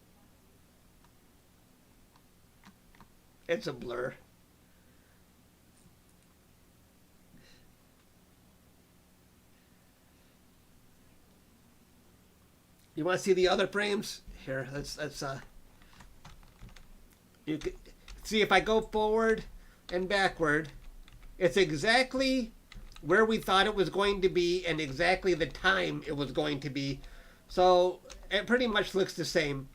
[SPEAKER 1] It's a blur. You want to see the other frames? Here, let's you can see if I go forward and backward, it's exactly where we thought it was going to be and exactly the time it was going to be. So it pretty much looks the same.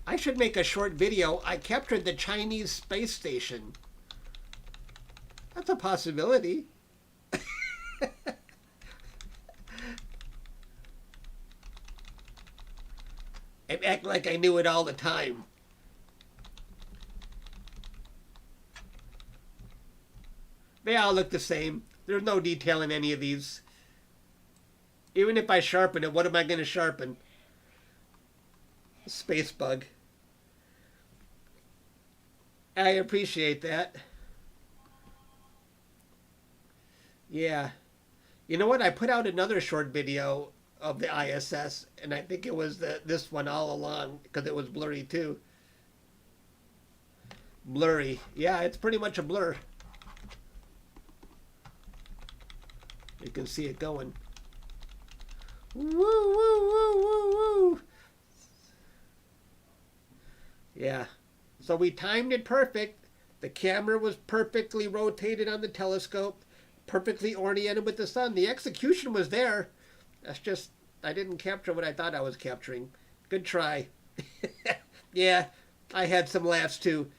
[SPEAKER 1] I should make a short video. I captured the Chinese space station. That's a possibility. And act like I knew it all the time. They all look the same. There's no detail in any of these. Even if I sharpen it, what am I going to sharpen? Space bug. I appreciate that. Yeah. You know what? I put out another short video of the ISS, and I think it was this one all along because it was blurry too. Blurry. Yeah, it's pretty much a blur. You can see it going. Woo, woo, woo, woo, woo. Yeah. So we timed it perfect. The camera was perfectly rotated on the telescope, perfectly oriented with the sun. The execution was there. That's just, I didn't capture what I thought I was capturing. Good try. Yeah, I had some laughs too.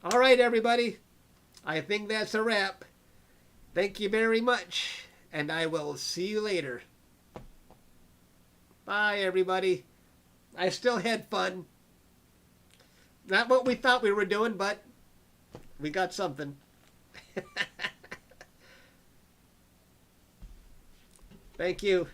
[SPEAKER 1] All right, everybody. I think that's a wrap. Thank you very much, and I will see you later. Bye, everybody. I still had fun. Not what we thought we were doing, but we got something. Thank you.